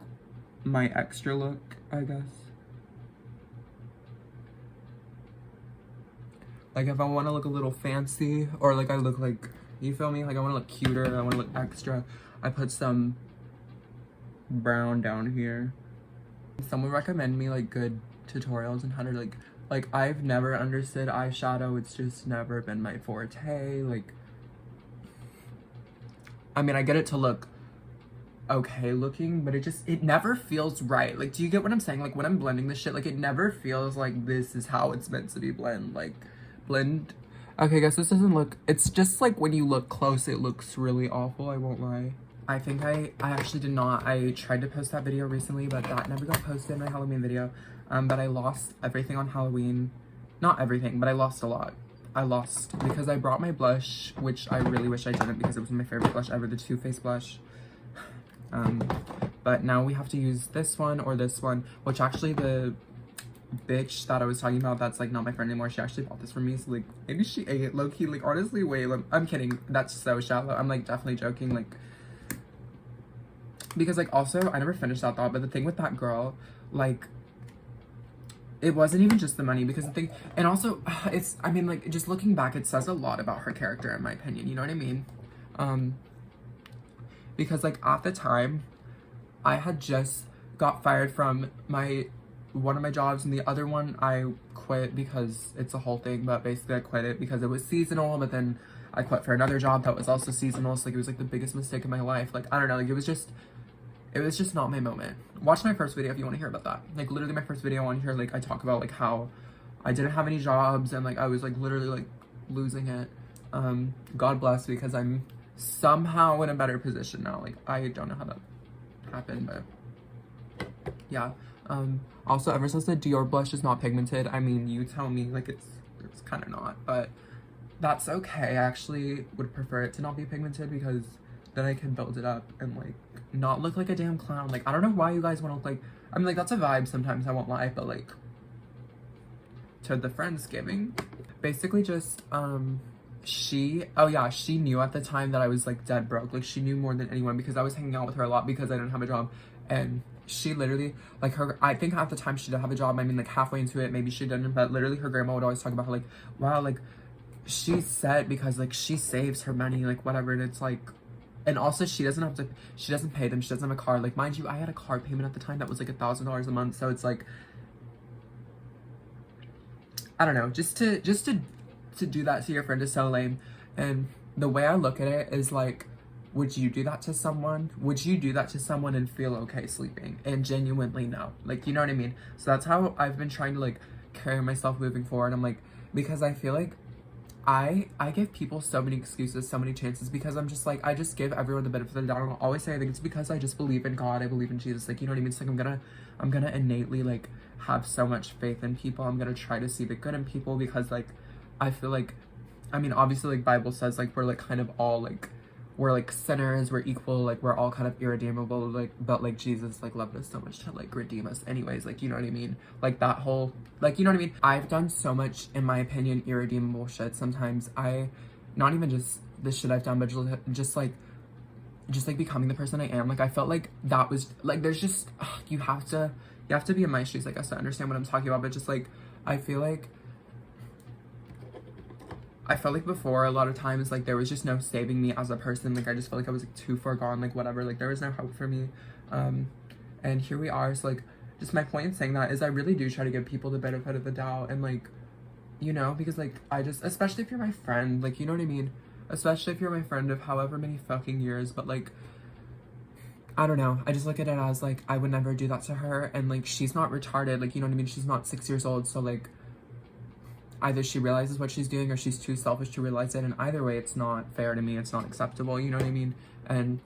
my extra look, I guess. Like, if I want to look a little fancy, or like I look like, you feel me? Like, I want to look cuter, I want to look extra, I put some brown down here. Someone recommend me like good tutorials on how to like I've never understood eyeshadow. It's just never been my forte. Like, I mean, I get it to look okay looking, but it never feels right. Like, do you get what I'm saying? Like, when I'm blending this shit, like, it never feels like this is how it's meant to be blend. Okay, I guess this doesn't look, it's just like when you look close, it looks really awful, I won't lie. I think I actually did not. I tried to post that video recently, but that never got posted, my Halloween video. But I lost everything on Halloween. Not everything, but I lost a lot. I lost because I brought my blush, which I really wish I didn't because it was my favorite blush ever, the Too Faced blush. But now we have to use this one or this one, which actually the bitch that I was talking about, that's like not my friend anymore, she actually bought this for me, so like maybe she ate it low-key. Like, honestly, wait, I'm kidding, that's so shallow. I'm like definitely joking, like, because like, also I never finished that thought, but the thing with that girl, like, it wasn't even just the money, because the thing, and also it's, I mean, like, just looking back, it says a lot about her character in my opinion, you know what I mean? Because like, at the time I had just got fired from one of my jobs, and the other one I quit because it's a whole thing, but basically I quit it because it was seasonal, but then I quit for another job that was also seasonal, so like, it was like the biggest mistake in my life. Like, I don't know, like, it was just not my moment. Watch my first video if you want to hear about that. Like, literally my first video on here, like, I talk about like how I didn't have any jobs and like I was like literally like losing it. God bless, because I'm somehow in a better position now. Like, I don't know how that happened, but yeah. Also, ever since the Dior blush is not pigmented, I mean, you tell me, like, it's kind of not, but that's okay. I actually would prefer it to not be pigmented, because then I can build it up and like not look like a damn clown. Like, I don't know why you guys want to look like, I mean, like, that's a vibe sometimes, I won't lie, but like, to the Friendsgiving, basically just, she knew at the time that I was like dead broke. Like, she knew more than anyone, because I was hanging out with her a lot because I didn't have a job. And she literally, like, I think at the time she did have a job. I mean, like, halfway into it, maybe she didn't, but literally her grandma would always talk about her, like, wow, like, she's set because like she saves her money, like, whatever. And it's like, and also she doesn't pay them, she doesn't have a car. Like, mind you, I had a car payment at the time that was like $1,000 a month, so it's like, I don't know, just to do that to your friend is so lame. And the way I look at it is like, would you do that to someone? Would you do that to someone and feel okay sleeping? And genuinely no. Like, you know what I mean? So that's how I've been trying to like carry myself moving forward. I'm like, because I feel like I give people so many excuses, so many chances, because I'm just like, I just give everyone the benefit of the doubt. I'll always say, I think it's because I just believe in God, I believe in Jesus, like, you know what I mean? It's like, I'm gonna innately like have so much faith in people. I'm gonna try to see the good in people, because like, I feel like, I mean, obviously, like, Bible says, like, we're like kind of all like, we're like sinners, we're equal, like, we're all kind of irredeemable, like, but like Jesus like loved us so much to like redeem us anyways, like, you know what I mean? Like, that whole, like, you know what I mean? I've done so much, in my opinion, irredeemable shit sometimes. Not even just the shit I've done, but just like just like becoming the person I am. Like I felt like that was like, there's just you have to be in my shoes, I guess, to understand what I'm talking about. But just like I felt like before, a lot of times, like there was just no saving me as a person. Like I just felt like I was like too far gone, like whatever, like there was no hope for me. And here we are. So like, just my point in saying that is I really do try to give people the benefit of the doubt, and like, you know, because like I just, especially if you're my friend, like, you know what I mean, especially if you're my friend of however many fucking years. But like, I don't know, I just look at it as like I would never do that to her, and like she's not retarded, like, you know what I mean, she's not 6 years old. So like, either she realizes what she's doing or she's too selfish to realize it, and either way it's not fair to me, it's not acceptable, you know what I mean. And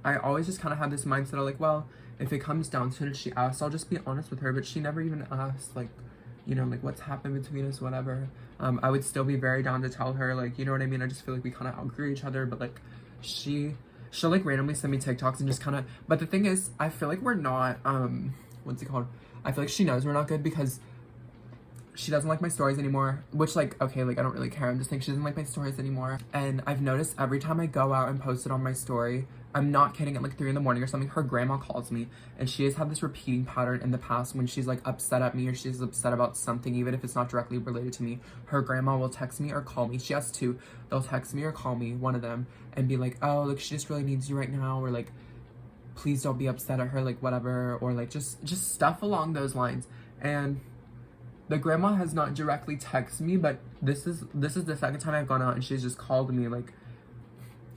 I always just kind of had this mindset of like, well, if it comes down to it, she asks, I'll just be honest with her. But she never even asked, like, you know, like what's happened between us, whatever. I would still be very down to tell her, like, you know what I mean. I just feel like we kind of outgrew each other. But like, she'll like randomly send me TikToks and just kind of, but the thing is, I feel like we're not, what's it called, I feel like she knows we're not good, because she doesn't like my stories anymore, which like, okay, like I don't really care, I'm just saying she doesn't like my stories anymore. And I've noticed every time I go out and post it on my story, I'm not kidding, at like 3 in the morning or something, her grandma calls me, and she has had this repeating pattern in the past. When she's like upset at me or she's upset about something, even if it's not directly related to me, her grandma will text me or call me. She has two. They'll text me or call me, one of them, and be like, oh, like she just really needs you right now, or like, please don't be upset at her, like whatever, or like just stuff along those lines. And the grandma has not directly texted me, but this is the second time I've gone out and she's just called me like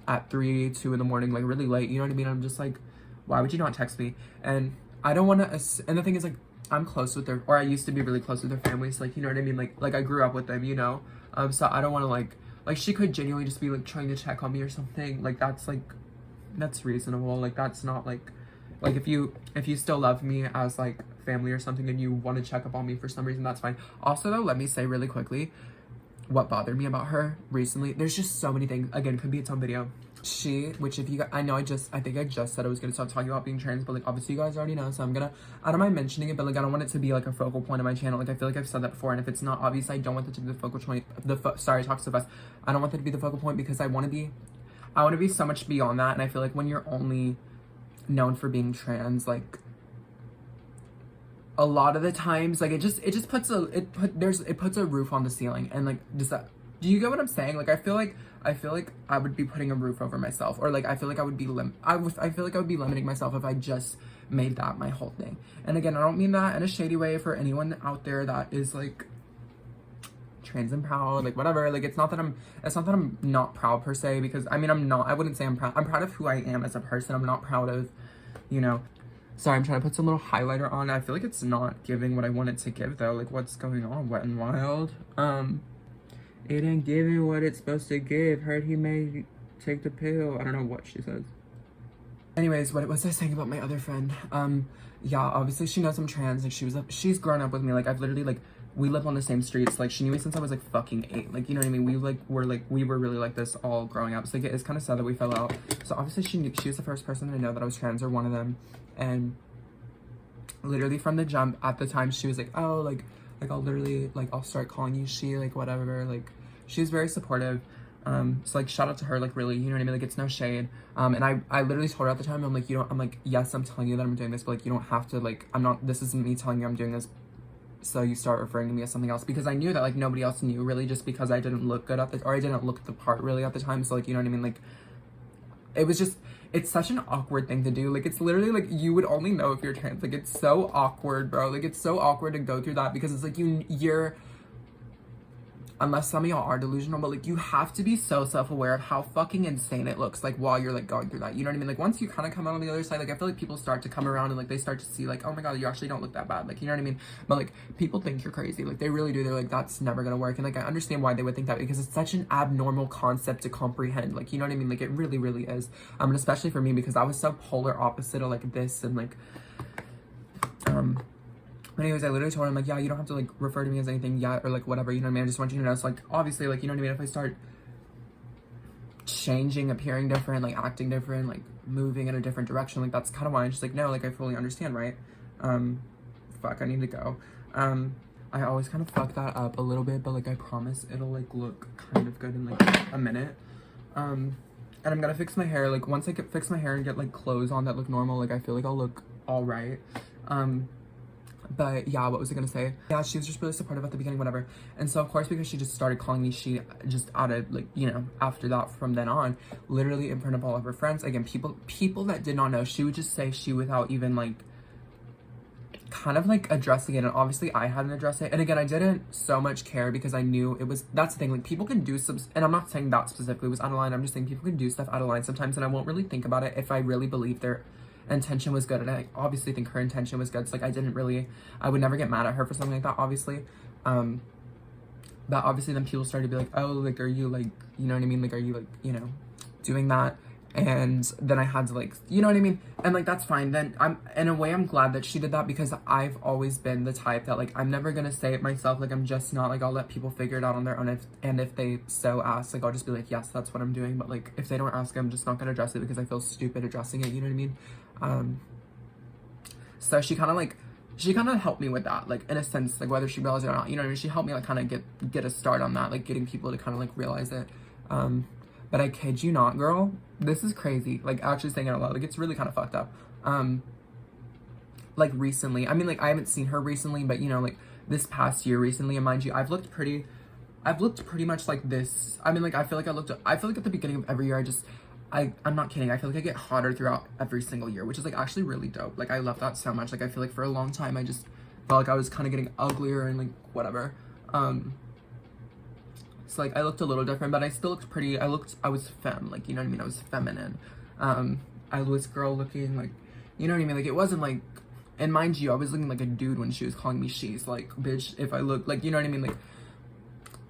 at 3, 2 in the morning, like really late, you know what I mean? I'm just like, why would you not text me? And I don't want to, and the thing is like, I'm close with their, or I used to be really close with their families, like, you know what I mean? Like I grew up with them, you know? So I don't want to like she could genuinely just be like trying to check on me or something. Like that's reasonable. Like that's not like if you still love me as like family or something and you want to check up on me for some reason, that's fine. Also though, let me say really quickly what bothered me about her recently. There's just so many things. Again, could be its own video. Which if you guys, I think I just said I was gonna stop talking about being trans, but like obviously you guys already know, so I don't mind mentioning it, but like I don't want it to be like a focal point of my channel. Like I feel like I've said that before, and if it's not obvious, I don't want it to be the focal point. Sorry, talk so fast. I don't want that to be the focal point, because I want to be so much beyond that. And I feel like when you're only known for being trans, like a lot of the times, like it just puts a roof on the ceiling. And like, do you get what I'm saying? Like I feel like I would be putting a roof over myself, or like I feel like I would be limiting myself if I just made that my whole thing. And again, I don't mean that in a shady way for anyone out there that is like trans and proud, like whatever. Like it's not that I'm not proud per se, because I mean I wouldn't say I'm proud. I'm proud of who I am as a person. I'm not proud of, you know. Sorry, I'm trying to put some little highlighter on. I feel like it's not giving what I want it to give though. Like what's going on? Wet and Wild. It ain't giving what it's supposed to give. Heard he may take the pill. I don't know what she says. Anyways, what was I saying about my other friend? Yeah, obviously she knows I'm trans. Like she's grown up with me. Like I've literally like, we live on the same streets. Like she knew me since I was like fucking 8. Like, you know what I mean? We were really like this all growing up. So like it's kind of sad that we fell out. So obviously she was the first person to know that I was trans, or one of them. And literally from the jump, at the time she was like, oh, like I'll start calling you she, like whatever. Like she was very supportive. So like shout out to her, like really, you know what I mean? Like it's no shade. And I literally told her at the time, I'm like, yes, I'm telling you that I'm doing this, but like you don't have to, like, this isn't me telling you I'm doing this so you start referring to me as something else, because I knew that like nobody else knew really, just because I didn't look good or I didn't look the part really at the time. So like, you know what I mean? Like it's such an awkward thing to do. Like it's literally like you would only know if you're trans. Like it's so awkward, bro. Like it's so awkward to go through that, because it's like you're, unless some of y'all are delusional, but like you have to be so self-aware of how fucking insane it looks like while you're like going through that, you know what I mean? Like once you kind of come out on the other side, like I feel like people start to come around and like they start to see like, oh my god, you actually don't look that bad, like, you know what I mean? But like people think you're crazy, like they really do. They're like, that's never gonna work. And like I understand why they would think that, because it's such an abnormal concept to comprehend, like, you know what I mean? Like it really, really is. And especially for me, because I was so polar opposite of like this, and like anyways, I literally told him, like, yeah, you don't have to, like, refer to me as anything yet, or, like, whatever, you know what I mean? I just want you to know. So, like, obviously, like, you know what I mean? If I start changing, appearing different, like, acting different, like, moving in a different direction, like, that's kind of why I'm just like, no, like, I fully understand, right? Fuck, I need to go. I always kind of fuck that up a little bit, but, like, I promise it'll, like, look kind of good in, like, a minute. and I'm gonna fix my hair. Like, once I get fix my hair and get like clothes on that look normal, like I feel like I'll look all right. But yeah, what was I gonna say? Yeah, she was just really supportive at the beginning, whatever. And so of course, because she just started calling me she, just added like, you know, after that, from then on, literally in front of all of her friends, again, people that did not know, she would just say she without even like kind of like addressing it. And obviously I hadn't addressed it, and again, I didn't so much care because I knew it was, that's the thing, like people can do some, and I'm not saying that specifically was out of line, I'm just saying people can do stuff out of line sometimes, and I won't really think about it if I really believe their intention was good. And I obviously think her intention was good, so like I would never get mad at her for something like that, obviously. But obviously then people started to be like, oh, like, are you like, you know what I mean, like, are you like, you know, doing that? And then I had to like, you know what I mean? And like, that's fine. Then in a way, I'm glad that she did that, because I've always been the type that like, I'm never gonna say it myself. Like, I'm just not, like, I'll let people figure it out on their own. And if they so ask, like, I'll just be like, yes, that's what I'm doing. But like, if they don't ask, I'm just not gonna address it because I feel stupid addressing it, you know what I mean? So she kind of helped me with that, like, in a sense, like, whether she realized it or not, you know what I mean? She helped me like kind of get a start on that, like getting people to kind of like realize it. But I kid you not, girl, this is crazy. Like, actually saying it out loud, like, it's really kind of fucked up. Like, recently, I mean, like, I haven't seen her recently, but, you know, like, this past year recently, and mind you, I've looked pretty much like this. I mean, like, I feel like at the beginning of every year, I'm not kidding, I feel like I get hotter throughout every single year, which is, like, actually really dope. Like, I love that so much. Like, I feel like for a long time, I just felt like I was kind of getting uglier and, like, whatever. So, like, I looked a little different, but I still looked pretty. I was femme, like, you know what I mean? I was feminine. I was girl looking, like, you know what I mean? Like, it wasn't, like, and mind you, I was looking like a dude when she was calling me she. So, like, bitch, if I look, like, you know what I mean? Like,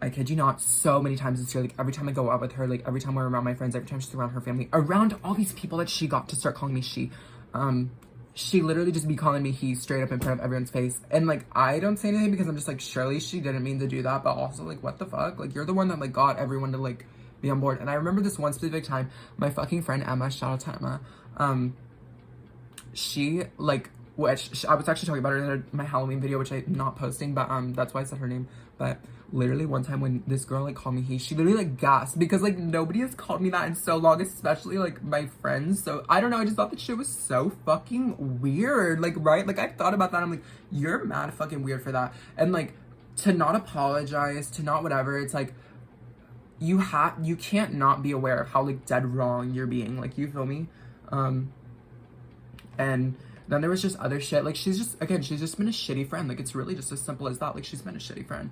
I kid you not, so many times this year, like, every time I go out with her, like, every time we're around my friends, every time she's around her family, around all these people that she got to start calling me she literally just be calling me he straight up in front of everyone's face. And like, I don't say anything because I'm just like, surely she didn't mean to do that, but also like, what the fuck? Like, you're the one that like got everyone to like be on board. And I remember this one specific time, my fucking friend Emma, shout out to Emma, she like, I was actually talking about her in my Halloween video, which I'm not posting, but that's why I said her name. But literally one time when this girl like called me he, she literally like gasped, because like nobody has called me that in so long, especially like my friends. So I don't know, I just thought that shit was so fucking weird, like, right? Like, I thought about that, I'm like, you're mad fucking weird for that. And like, to not apologize, to not whatever, it's like, you can't not be aware of how like dead wrong you're being, like, you feel me? And then there was just other shit. Like, she's just been a shitty friend. Like, it's really just as simple as that. Like, she's been a shitty friend.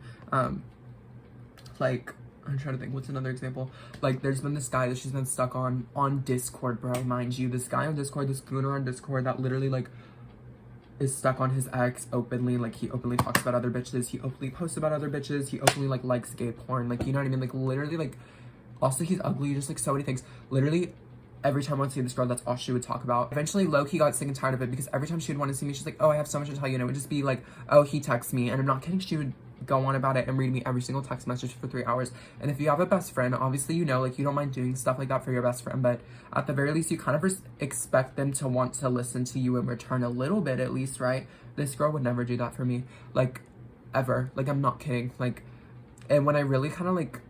Like, I'm trying to think, what's another example? Like, there's been this guy that she's been stuck on Discord, bro, mind you. This guy on Discord, this gooner on Discord that literally, like, is stuck on his ex openly. Like, he openly talks about other bitches. He openly posts about other bitches. He openly, like, likes gay porn. Like, you know what I mean? Like, literally, like, also, he's ugly. Just, like, so many things. Literally, every time I would see this girl, that's all she would talk about. Eventually, low-key got sick and tired of it, because every time she would want to see me, she's like, oh, I have so much to tell you. And it would just be like, oh, he texts me. And I'm not kidding, she would go on about it and read me every single text message for 3 hours. And if you have a best friend, obviously, you know, like, you don't mind doing stuff like that for your best friend. But at the very least, you kind of expect them to want to listen to you in return a little bit, at least, right? This girl would never do that for me. Like, ever. Like, I'm not kidding. Like, and when I really kind of, like,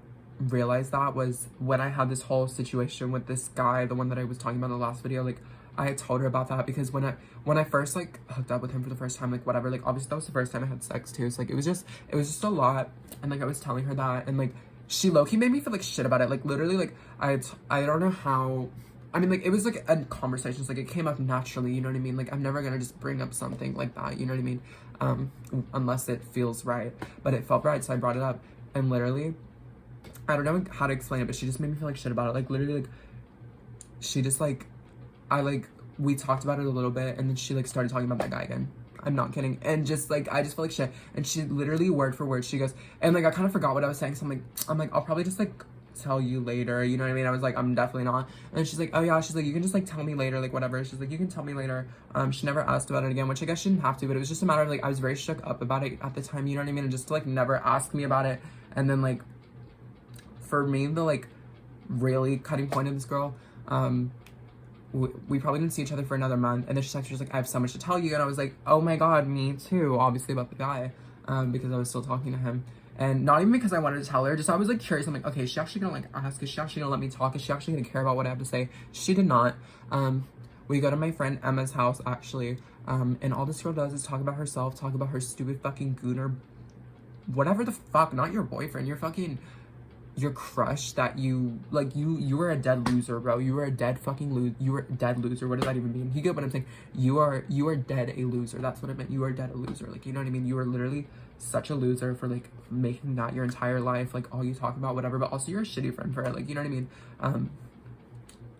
realized that was when I had this whole situation with this guy, the one that I was talking about in the last video. Like, I had told her about that, because when I first like hooked up with him for the first time, like, whatever, like, obviously that was the first time I had sex too, so like, it was just a lot. And like, I was telling her that, and like, she low-key made me feel like shit about it. Like, literally, like, I don't know how, I mean, like, it was like a conversation, so like, it came up naturally, you know what I mean? Like, I'm never gonna just bring up something like that, you know what I mean? Unless it feels right. But it felt right, so I brought it up. And literally, I don't know how to explain it, but she just made me feel like shit about it. Like, literally, like, she just, like, we talked about it a little bit, and then she, like, started talking about that guy again. I'm not kidding. And just, like, I just felt like shit. And she literally, word for word, she goes, and, like, I kind of forgot what I was saying, so I'm like, I'll probably just, like, tell you later, you know what I mean? I was like, I'm definitely not. And she's like, oh, yeah, she's like, you can just, like, tell me later, like, whatever. She's like, you can tell me later. She never asked about it again, which I guess she didn't have to, but it was just a matter of, like, I was very shook up about it at the time, you know what I mean? And just to, like, never ask me about it. And then, like, for me, the, like, really cutting point of this girl, we probably didn't see each other for another month, and then she was like, I have so much to tell you, and I was like, oh my god, me too, obviously about the guy, because I was still talking to him. And not even because I wanted to tell her, just I was like curious. I'm like, okay, is she actually gonna like ask? Is she actually gonna let me talk? Is she actually gonna care about what I have to say? She did not. We go to my friend Emma's house actually, and all this girl does is talk about herself, talk about her stupid fucking gooner, whatever the fuck, not your boyfriend, your crush that you like. You were a dead loser, bro. You were a dead fucking you were a dead loser. What does that even mean? You get what I'm saying? You are dead a loser. That's what it meant. You are dead a loser. Like, you know what I mean? You are literally such a loser for like making that your entire life, like all you talk about, whatever. But also you're a shitty friend for it. Like, you know what I mean?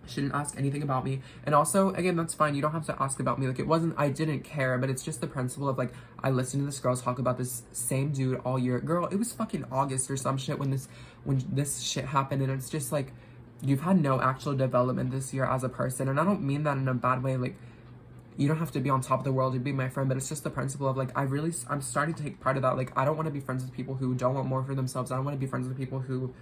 She didn't ask anything about me. And also, again, that's fine. You don't have to ask about me. Like, it wasn't, I didn't care, but it's just the principle of, like, I listened to this girl talk about this same dude all year. Girl, it was fucking August or some shit when this shit happened. And it's just, like, you've had no actual development this year as a person. And I don't mean that in a bad way. Like, you don't have to be on top of the world to be my friend, but it's just the principle of, like, I'm starting to take part of that. Like, I don't want to be friends with people who don't want more for themselves. I don't want to be friends with people who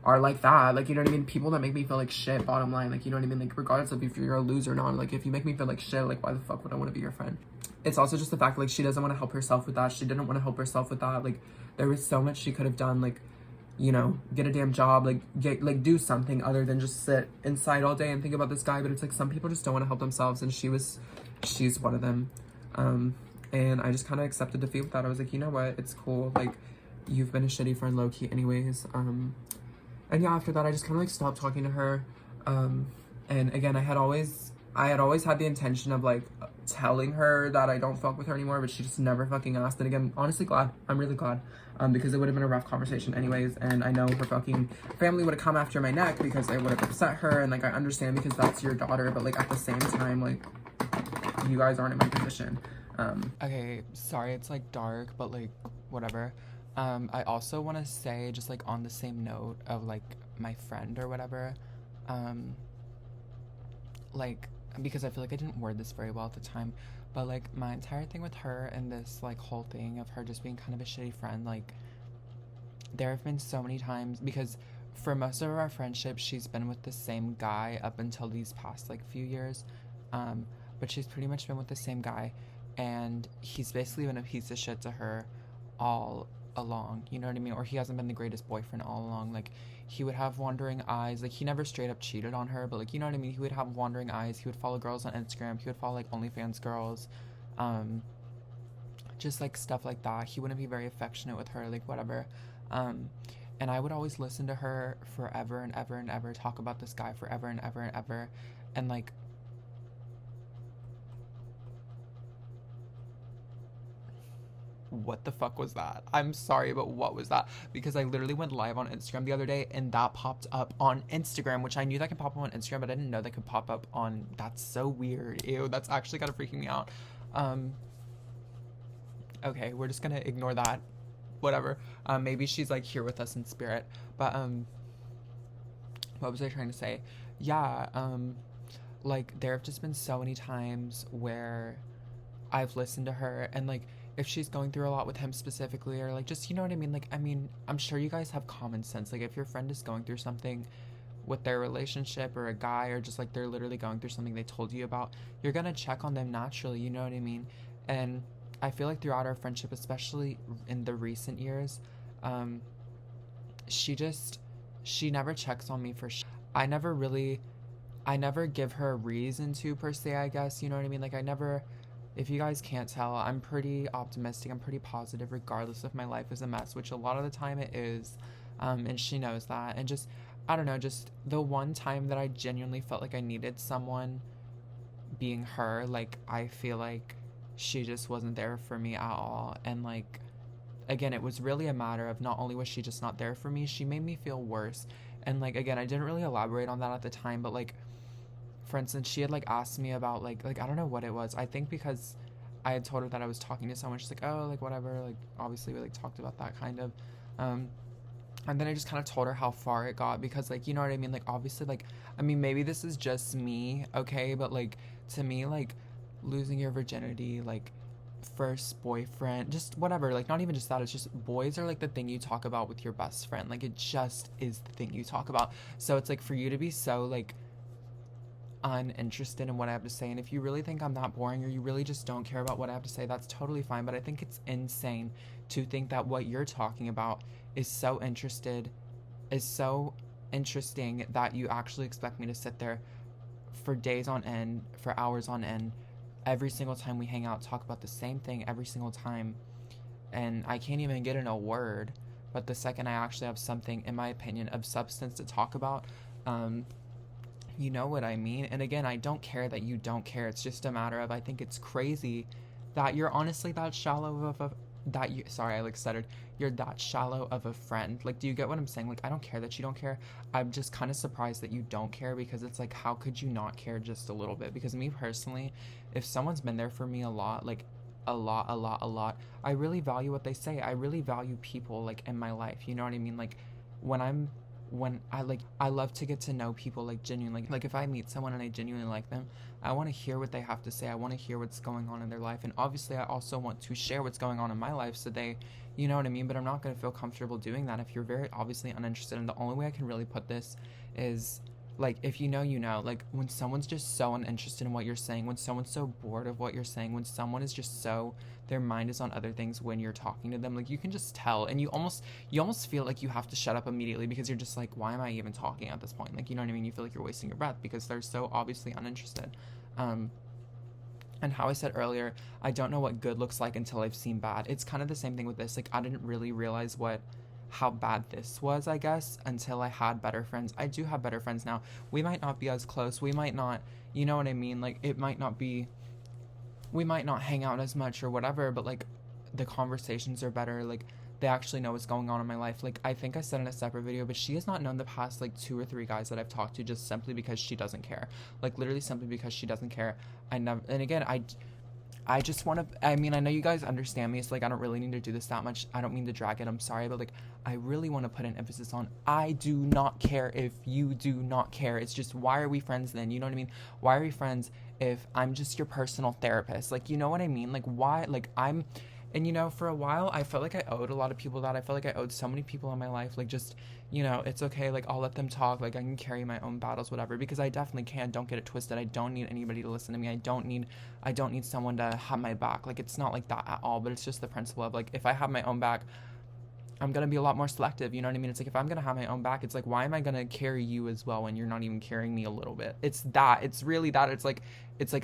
are like that, like, you know what I mean? People that make me feel like shit, bottom line, like, you know what I mean? Like, regardless of if you're a loser or not, like, if you make me feel like shit, like, why the fuck would I want to be your friend? It's also just the fact, like, she doesn't want to help herself with that. She didn't want to help herself with that. Like, there was so much she could have done, like, you know, get a damn job, like, do something other than just sit inside all day and think about this guy. But it's like, some people just don't want to help themselves, and she's one of them. And I just kind of accepted defeat with that. I was like, you know what? It's cool. Like, you've been a shitty friend low-key anyways. And yeah, after that, I just kind of like stopped talking to her. And again, I had always had the intention of like telling her that I don't fuck with her anymore, but she just never fucking asked. And again, honestly glad. I'm really glad. Because it would have been a rough conversation anyways. And I know her fucking family would have come after my neck because I would have upset her. And like, I understand because that's your daughter. But like, at the same time, like, you guys aren't in my position. Okay, sorry, it's like dark, but like, whatever. I also want to say, just like on the same note of like my friend or whatever, like, because I feel like I didn't word this very well at the time, but like my entire thing with her and this like whole thing of her just being kind of a shitty friend, like, there have been so many times, because for most of our friendship she's been with the same guy up until these past like few years, but she's pretty much been with the same guy, and he's basically been a piece of shit to her all along, you know what I mean? Or he hasn't been the greatest boyfriend all along. Like, he would have wandering eyes. Like, he never straight up cheated on her, but like, you know what I mean? He would have wandering eyes. He would follow girls on Instagram. He would follow like OnlyFans girls, just like stuff like that. He wouldn't be very affectionate with her, like whatever. And I would always listen to her forever and ever and ever, talk about this guy forever and ever and ever, and like, what the fuck was that? I'm sorry, but what was that? Because I literally went live on Instagram the other day and that popped up on Instagram, which I knew that could pop up on Instagram, but I didn't know that could pop up on, that's so weird. Ew, that's actually kind of freaking me out. Okay, we're just gonna ignore that. Whatever. Maybe she's like here with us in spirit. But what was I trying to say? Yeah, like, there have just been so many times where I've listened to her, and like, if she's going through a lot with him specifically, or like, just, you know what I mean? Like, I mean, I'm sure you guys have common sense. Like, if your friend is going through something with their relationship, or a guy, or just like they're literally going through something they told you about, you're gonna check on them naturally, you know what I mean? And I feel like throughout our friendship, especially in the recent years, she never checks on me for I never give her a reason to, per se, I guess, you know what I mean? Like, if you guys can't tell, I'm pretty optimistic, I'm pretty positive, regardless if my life is a mess, which a lot of the time it is, and she knows that. And just, I don't know, just the one time that I genuinely felt like I needed someone, being her, like, I feel like she just wasn't there for me at all. And like, again, it was really a matter of, not only was she just not there for me, she made me feel worse. And like, again, I didn't really elaborate on that at the time, but like, for instance, she had like asked me about like I don't know what it was. I think because I had told her that I was talking to someone, she's like, oh, like whatever, like obviously we like talked about that kind of, and then I just kind of told her how far it got, because like, you know what I mean, like, obviously, like, I mean, maybe this is just me, okay, but like, to me, like, losing your virginity, like, first boyfriend, just whatever, like, not even just that, it's just, boys are like the thing you talk about with your best friend, like, it just is the thing you talk about. So it's like, for you to be so like uninterested in what I have to say. And if you really think I'm that boring, or you really just don't care about what I have to say, that's totally fine. But I think it's insane to think that what you're talking about is so interesting that you actually expect me to sit there for days on end, for hours on end, every single time we hang out, talk about the same thing every single time, and I can't even get in a word. But the second I actually have something, in my opinion, of substance to talk about, you know what I mean? And again, I don't care that you don't care. It's just a matter of, I think it's crazy that you're honestly that shallow of a, that you, sorry, I like stuttered. You're that shallow of a friend. Like, do you get what I'm saying? Like, I don't care that you don't care. I'm just kind of surprised that you don't care, because it's like, how could you not care just a little bit? Because me personally, if someone's been there for me a lot, like a lot, I really value what they say. I really value people like in my life. You know what I mean? Like, when I love to get to know people like genuinely. Like if I meet someone and I genuinely like them, I want to hear what they have to say. I want to hear what's going on in their life, and obviously I also want to share what's going on in my life, so they, you know what I mean? But I'm not going to feel comfortable doing that if you're very obviously uninterested. And the only way I can really put this is, like, if you know, you know. Like, when someone's just so uninterested in what you're saying, when someone's so bored of what you're saying, when someone is just so, their mind is on other things when you're talking to them, like, you can just tell. And you almost feel like you have to shut up immediately, because you're just like, why am I even talking at this point? Like, you know what I mean? You feel like you're wasting your breath because they're so obviously uninterested. And how I said earlier, I don't know what good looks like until I've seen bad. It's kind of the same thing with this. Like, I didn't really realize how bad this was, I guess, until I had better friends. I do have better friends now. We might not be as close. We might not, you know what I mean? Like, it might not be, we might not hang out as much or whatever, but like, the conversations are better. Like, they actually know what's going on in my life. Like, I think I said in a separate video, but she has not known the past like 2 or 3 guys that I've talked to, just simply because she doesn't care. Like, literally simply because she doesn't care. And again, I just want to, I mean, I know you guys understand me. It's like, I don't really need to do this that much. I don't mean to drag it. I'm sorry. But like, I really want to put an emphasis on, I do not care if you do not care. It's just, why are we friends then? You know what I mean? Why are we friends if I'm just your personal therapist? Like, you know what I mean? Like, why? Like, and you know, for a while, I felt like I owed a lot of people that. I felt like I owed so many people in my life. Like, just, you know, it's okay. Like, I'll let them talk. Like, I can carry my own battles, whatever, because I definitely can. Don't get it twisted. I don't need anybody to listen to me. I don't need someone to have my back. Like, it's not like that at all, but it's just the principle of, like, if I have my own back, I'm going to be a lot more selective. You know what I mean? It's like, if I'm going to have my own back, it's like, why am I going to carry you as well when you're not even carrying me a little bit? It's really that. It's like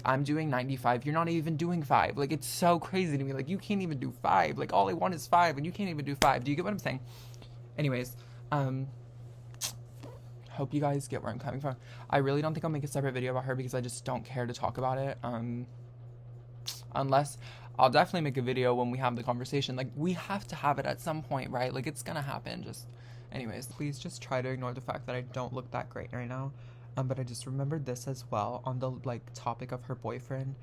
I'm doing 95. You're not even doing 5. Like, it's so crazy to me. Like, you can't even do 5. Like, all I want is 5 and you can't even do 5. Do you get what I'm saying? Anyways, hope you guys get where I'm coming from. I really don't think I'll make a separate video about her, because I just don't care to talk about it. Unless, I'll definitely make a video when we have the conversation. Like, we have to have it at some point, right? Like, it's gonna happen. Just, anyways, please just try to ignore the fact that I don't look that great right now. But I just remembered this as well, on the, like, topic of her boyfriend.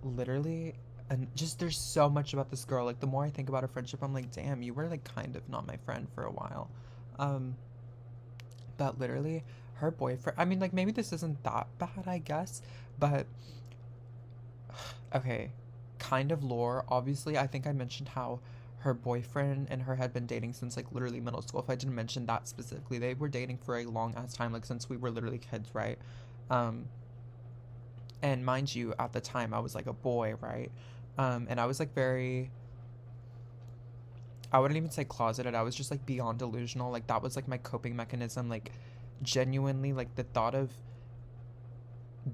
Literally, and just, there's so much about this girl. Like, the more I think about her friendship, I'm like, damn, you were, like, kind of not my friend for a while. But literally, her boyfriend, I mean, like, maybe this isn't that bad, I guess, but, okay, kind of lore. Obviously, I think I mentioned how her boyfriend and her had been dating since, like, literally middle school. If I didn't mention that specifically, they were dating for a long ass time, like, since we were literally kids, right? And mind you, at the time, I was, like, a boy, right? And I was, like, very, I wouldn't even say closeted. I was just, like, beyond delusional. Like, that was, like, my coping mechanism. Like, genuinely, like, the thought of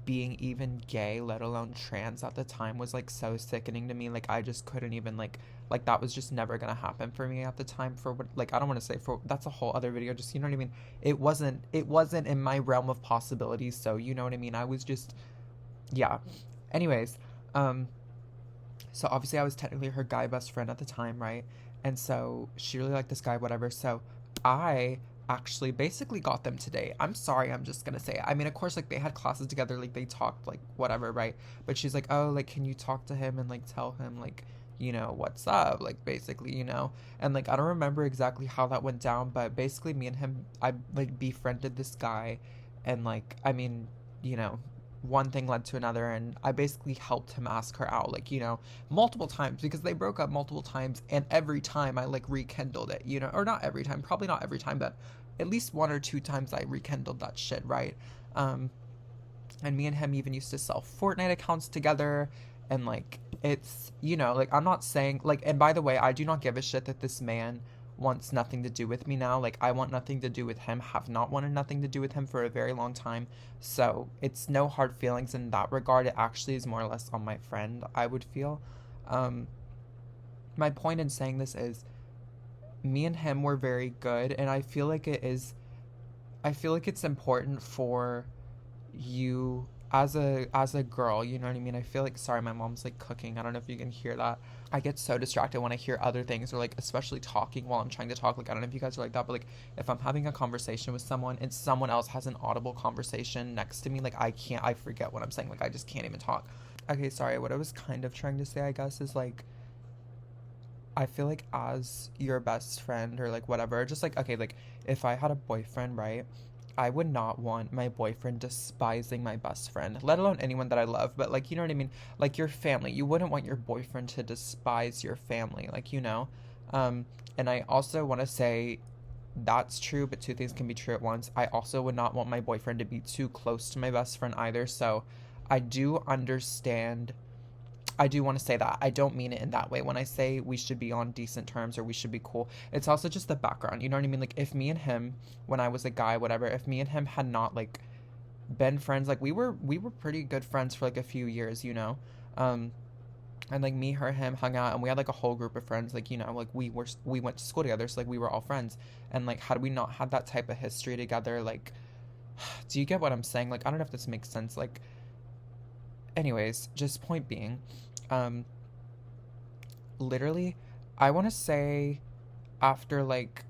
being even gay, let alone trans at the time, was, like, so sickening to me. Like, I just couldn't even, like, that was just never gonna happen for me at the time. For what, like, I don't want to say, for, that's a whole other video, just, you know what I mean? It wasn't in my realm of possibilities, so, you know what I mean? I was just, yeah. Anyways, so obviously I was technically her guy best friend at the time, right? And so she really liked this guy, whatever. So I actually basically got them today. I'm sorry, I'm just gonna say it. I mean, of course, like, they had classes together, like, they talked, like, whatever, right? But she's like, oh, like, can you talk to him and, like, tell him, like, you know, what's up, like, basically, you know? And, like, I don't remember exactly how that went down, but basically me and him, I, like, befriended this guy, and, like, I mean, you know, one thing led to another, and I basically helped him ask her out, like, you know, multiple times, because they broke up multiple times, and every time I, like, rekindled it, you know, or not every time, probably not every time, but at least 1 or 2 times I rekindled that shit, right? And me and him even used to sell Fortnite accounts together. And, like, it's, you know, like, I'm not saying, like, and by the way, I do not give a shit that this man wants nothing to do with me now. Like, I want nothing to do with him, have not wanted nothing to do with him for a very long time. So it's no hard feelings in that regard. It actually is more or less on my friend, I would feel. My point in saying this is me and him were very good, and I feel like it's important for you as a girl, you know what I mean? I feel like, sorry, my mom's like cooking. I don't know if you can hear that. I get so distracted when I hear other things, or like especially talking while I'm trying to talk. Like, I don't know if you guys are like that, but like if I'm having a conversation with someone and someone else has an audible conversation next to me, like I forget what I'm saying. Like, I just can't even talk. Okay, sorry. What I was kind of trying to say, I guess, is like, I feel like as your best friend or like whatever, just like, okay, like if I had a boyfriend, right? I would not want my boyfriend despising my best friend, let alone anyone that I love. But, like, you know what I mean? Like, your family. You wouldn't want your boyfriend to despise your family, like, you know? And I also want to say that's true, but two things can be true at once. I also would not want my boyfriend to be too close to my best friend either. So I do understand. I do want to say that. I don't mean it in that way. When I say we should be on decent terms or we should be cool, it's also just the background. You know what I mean? Like, if me and him, when I was a guy, whatever, if me and him had not, like, been friends, like, we were pretty good friends for, like, a few years, you know? And, like, me, her, him hung out, and we had, like, a whole group of friends, like, you know, like, we went to school together, so, like, we were all friends. And, like, had we not had that type of history together, like, do you get what I'm saying? Like, I don't know if this makes sense. Like, anyways, just point being, literally, I want to say after, like,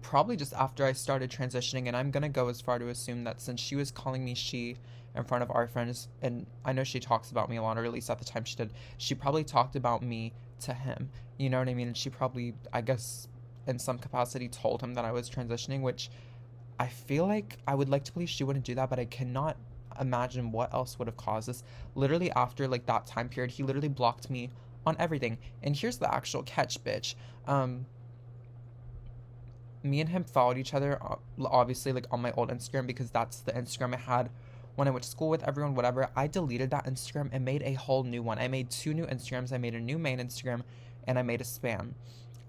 probably just after I started transitioning, and I'm gonna go as far to assume that since she was calling me she in front of our friends, and I know she talks about me a lot, or at least at the time she did, she probably talked about me to him, you know what I mean? And she probably, I guess, in some capacity told him that I was transitioning, which I feel like I would like to believe she wouldn't do that, but I cannot imagine what else would have caused this. Literally after, like, that time period, he literally blocked me on everything. And here's the actual catch, bitch. Me and him followed each other, obviously, like, on my old Instagram, because that's the Instagram I had when I went to school with everyone, whatever. I deleted that Instagram and made a whole new one. I made 2 new Instagrams. I made a new main Instagram, and I made a spam.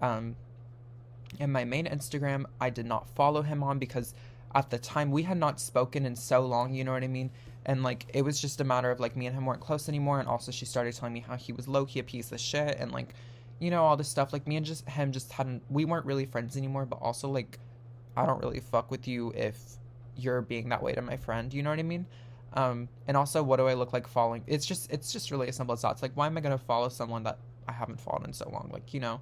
In my main Instagram, I did not follow him on because at the time we had not spoken in so long, you know what I mean? And, like, it was just a matter of, like, me and him weren't close anymore. And also she started telling me how he was low-key a piece of shit, and, like, you know, all this stuff. Like, me and him just hadn't, we weren't really friends anymore. But also, like, I don't really fuck with you if you're being that way to my friend, you know what I mean? And also, what do I look like following? It's just really as simple as that. It's like, why am I gonna follow someone that I haven't followed in so long? Like, you know.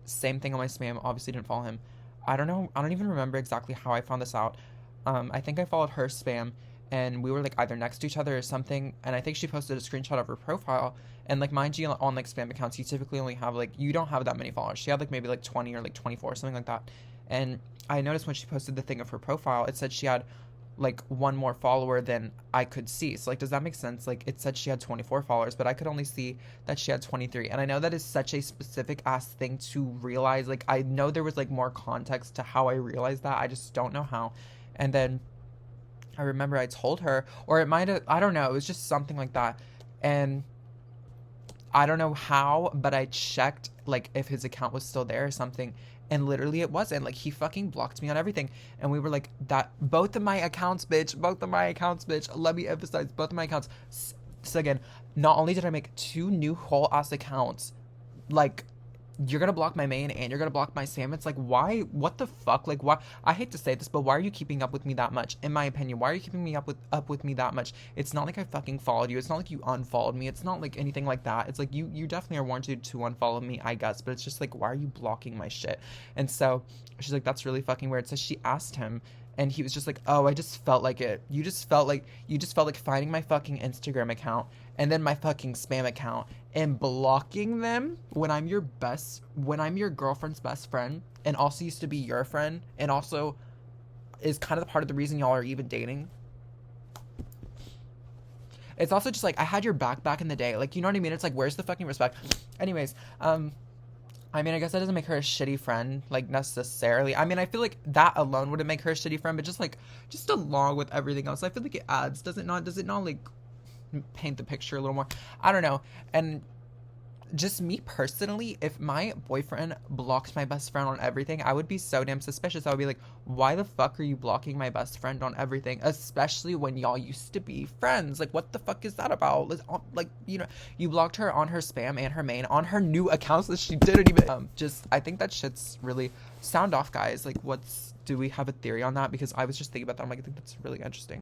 Same thing on my spam. Obviously didn't follow him. I don't know. I don't even remember exactly how I found this out. I think I followed her spam, and we were, like, either next to each other or something. And I think she posted a screenshot of her profile. And, like, mind you, on, like, spam accounts, you typically only have, like, you don't have that many followers. She had, like, maybe, like, 20 or, like, 24 or something like that. And I noticed when she posted the thing of her profile, it said she had, like, 1 more follower than I could see. So, like, does that make sense? Like, it said she had 24 followers, but I could only see that she had 23. And I know that is such a specific ass thing to realize. Like, I know there was, like, more context to how I realized that. I just don't know how. And then I remember I told her, or it might have, I don't know, it was just something like that. And I don't know how, but I checked, like, if his account was still there or something. And literally it wasn't. Like, he fucking blocked me on everything. And we were like, that, both of my accounts, bitch. Let me emphasize, both of my accounts. So again, not only did I make 2 new whole ass accounts, like, you're gonna block my main and you're gonna block my spam. It's like, why? What the fuck? Like, why? I hate to say this, but why are you keeping up with me that much? In my opinion, why are you keeping me up with me that much? It's not like I fucking followed you. It's not like you unfollowed me. It's not like anything like that. It's like you definitely are warranted to unfollow me, I guess. But it's just like, why are you blocking my shit? And so she's like, that's really fucking weird. So she asked him, and he was just like, oh, I just felt like it. You just felt like finding my fucking Instagram account and then my fucking spam account and blocking them when I'm your girlfriend's best friend, and also used to be your friend, and also is kind of the part of the reason y'all are even dating. It's also just like, I had your back in the day. Like, you know what I mean? It's like, where's the fucking respect? Anyways, I mean, I guess that doesn't make her a shitty friend, like, necessarily. I mean, I feel like that alone wouldn't make her a shitty friend, but just, like, just along with everything else, I feel like it adds, does it not, like, paint the picture a little more? I don't know. And just me personally, if my boyfriend blocked my best friend on everything, I would be so damn suspicious. I would be like, why the fuck are you blocking my best friend on everything? Especially when y'all used to be friends. Like, what the fuck is that about? Like, you know, you blocked her on her spam and her main, on her new accounts that she didn't even, I think that shit's really, sound off, guys. Like, do we have a theory on that? Because I was just thinking about that. I'm like, I think that's really interesting.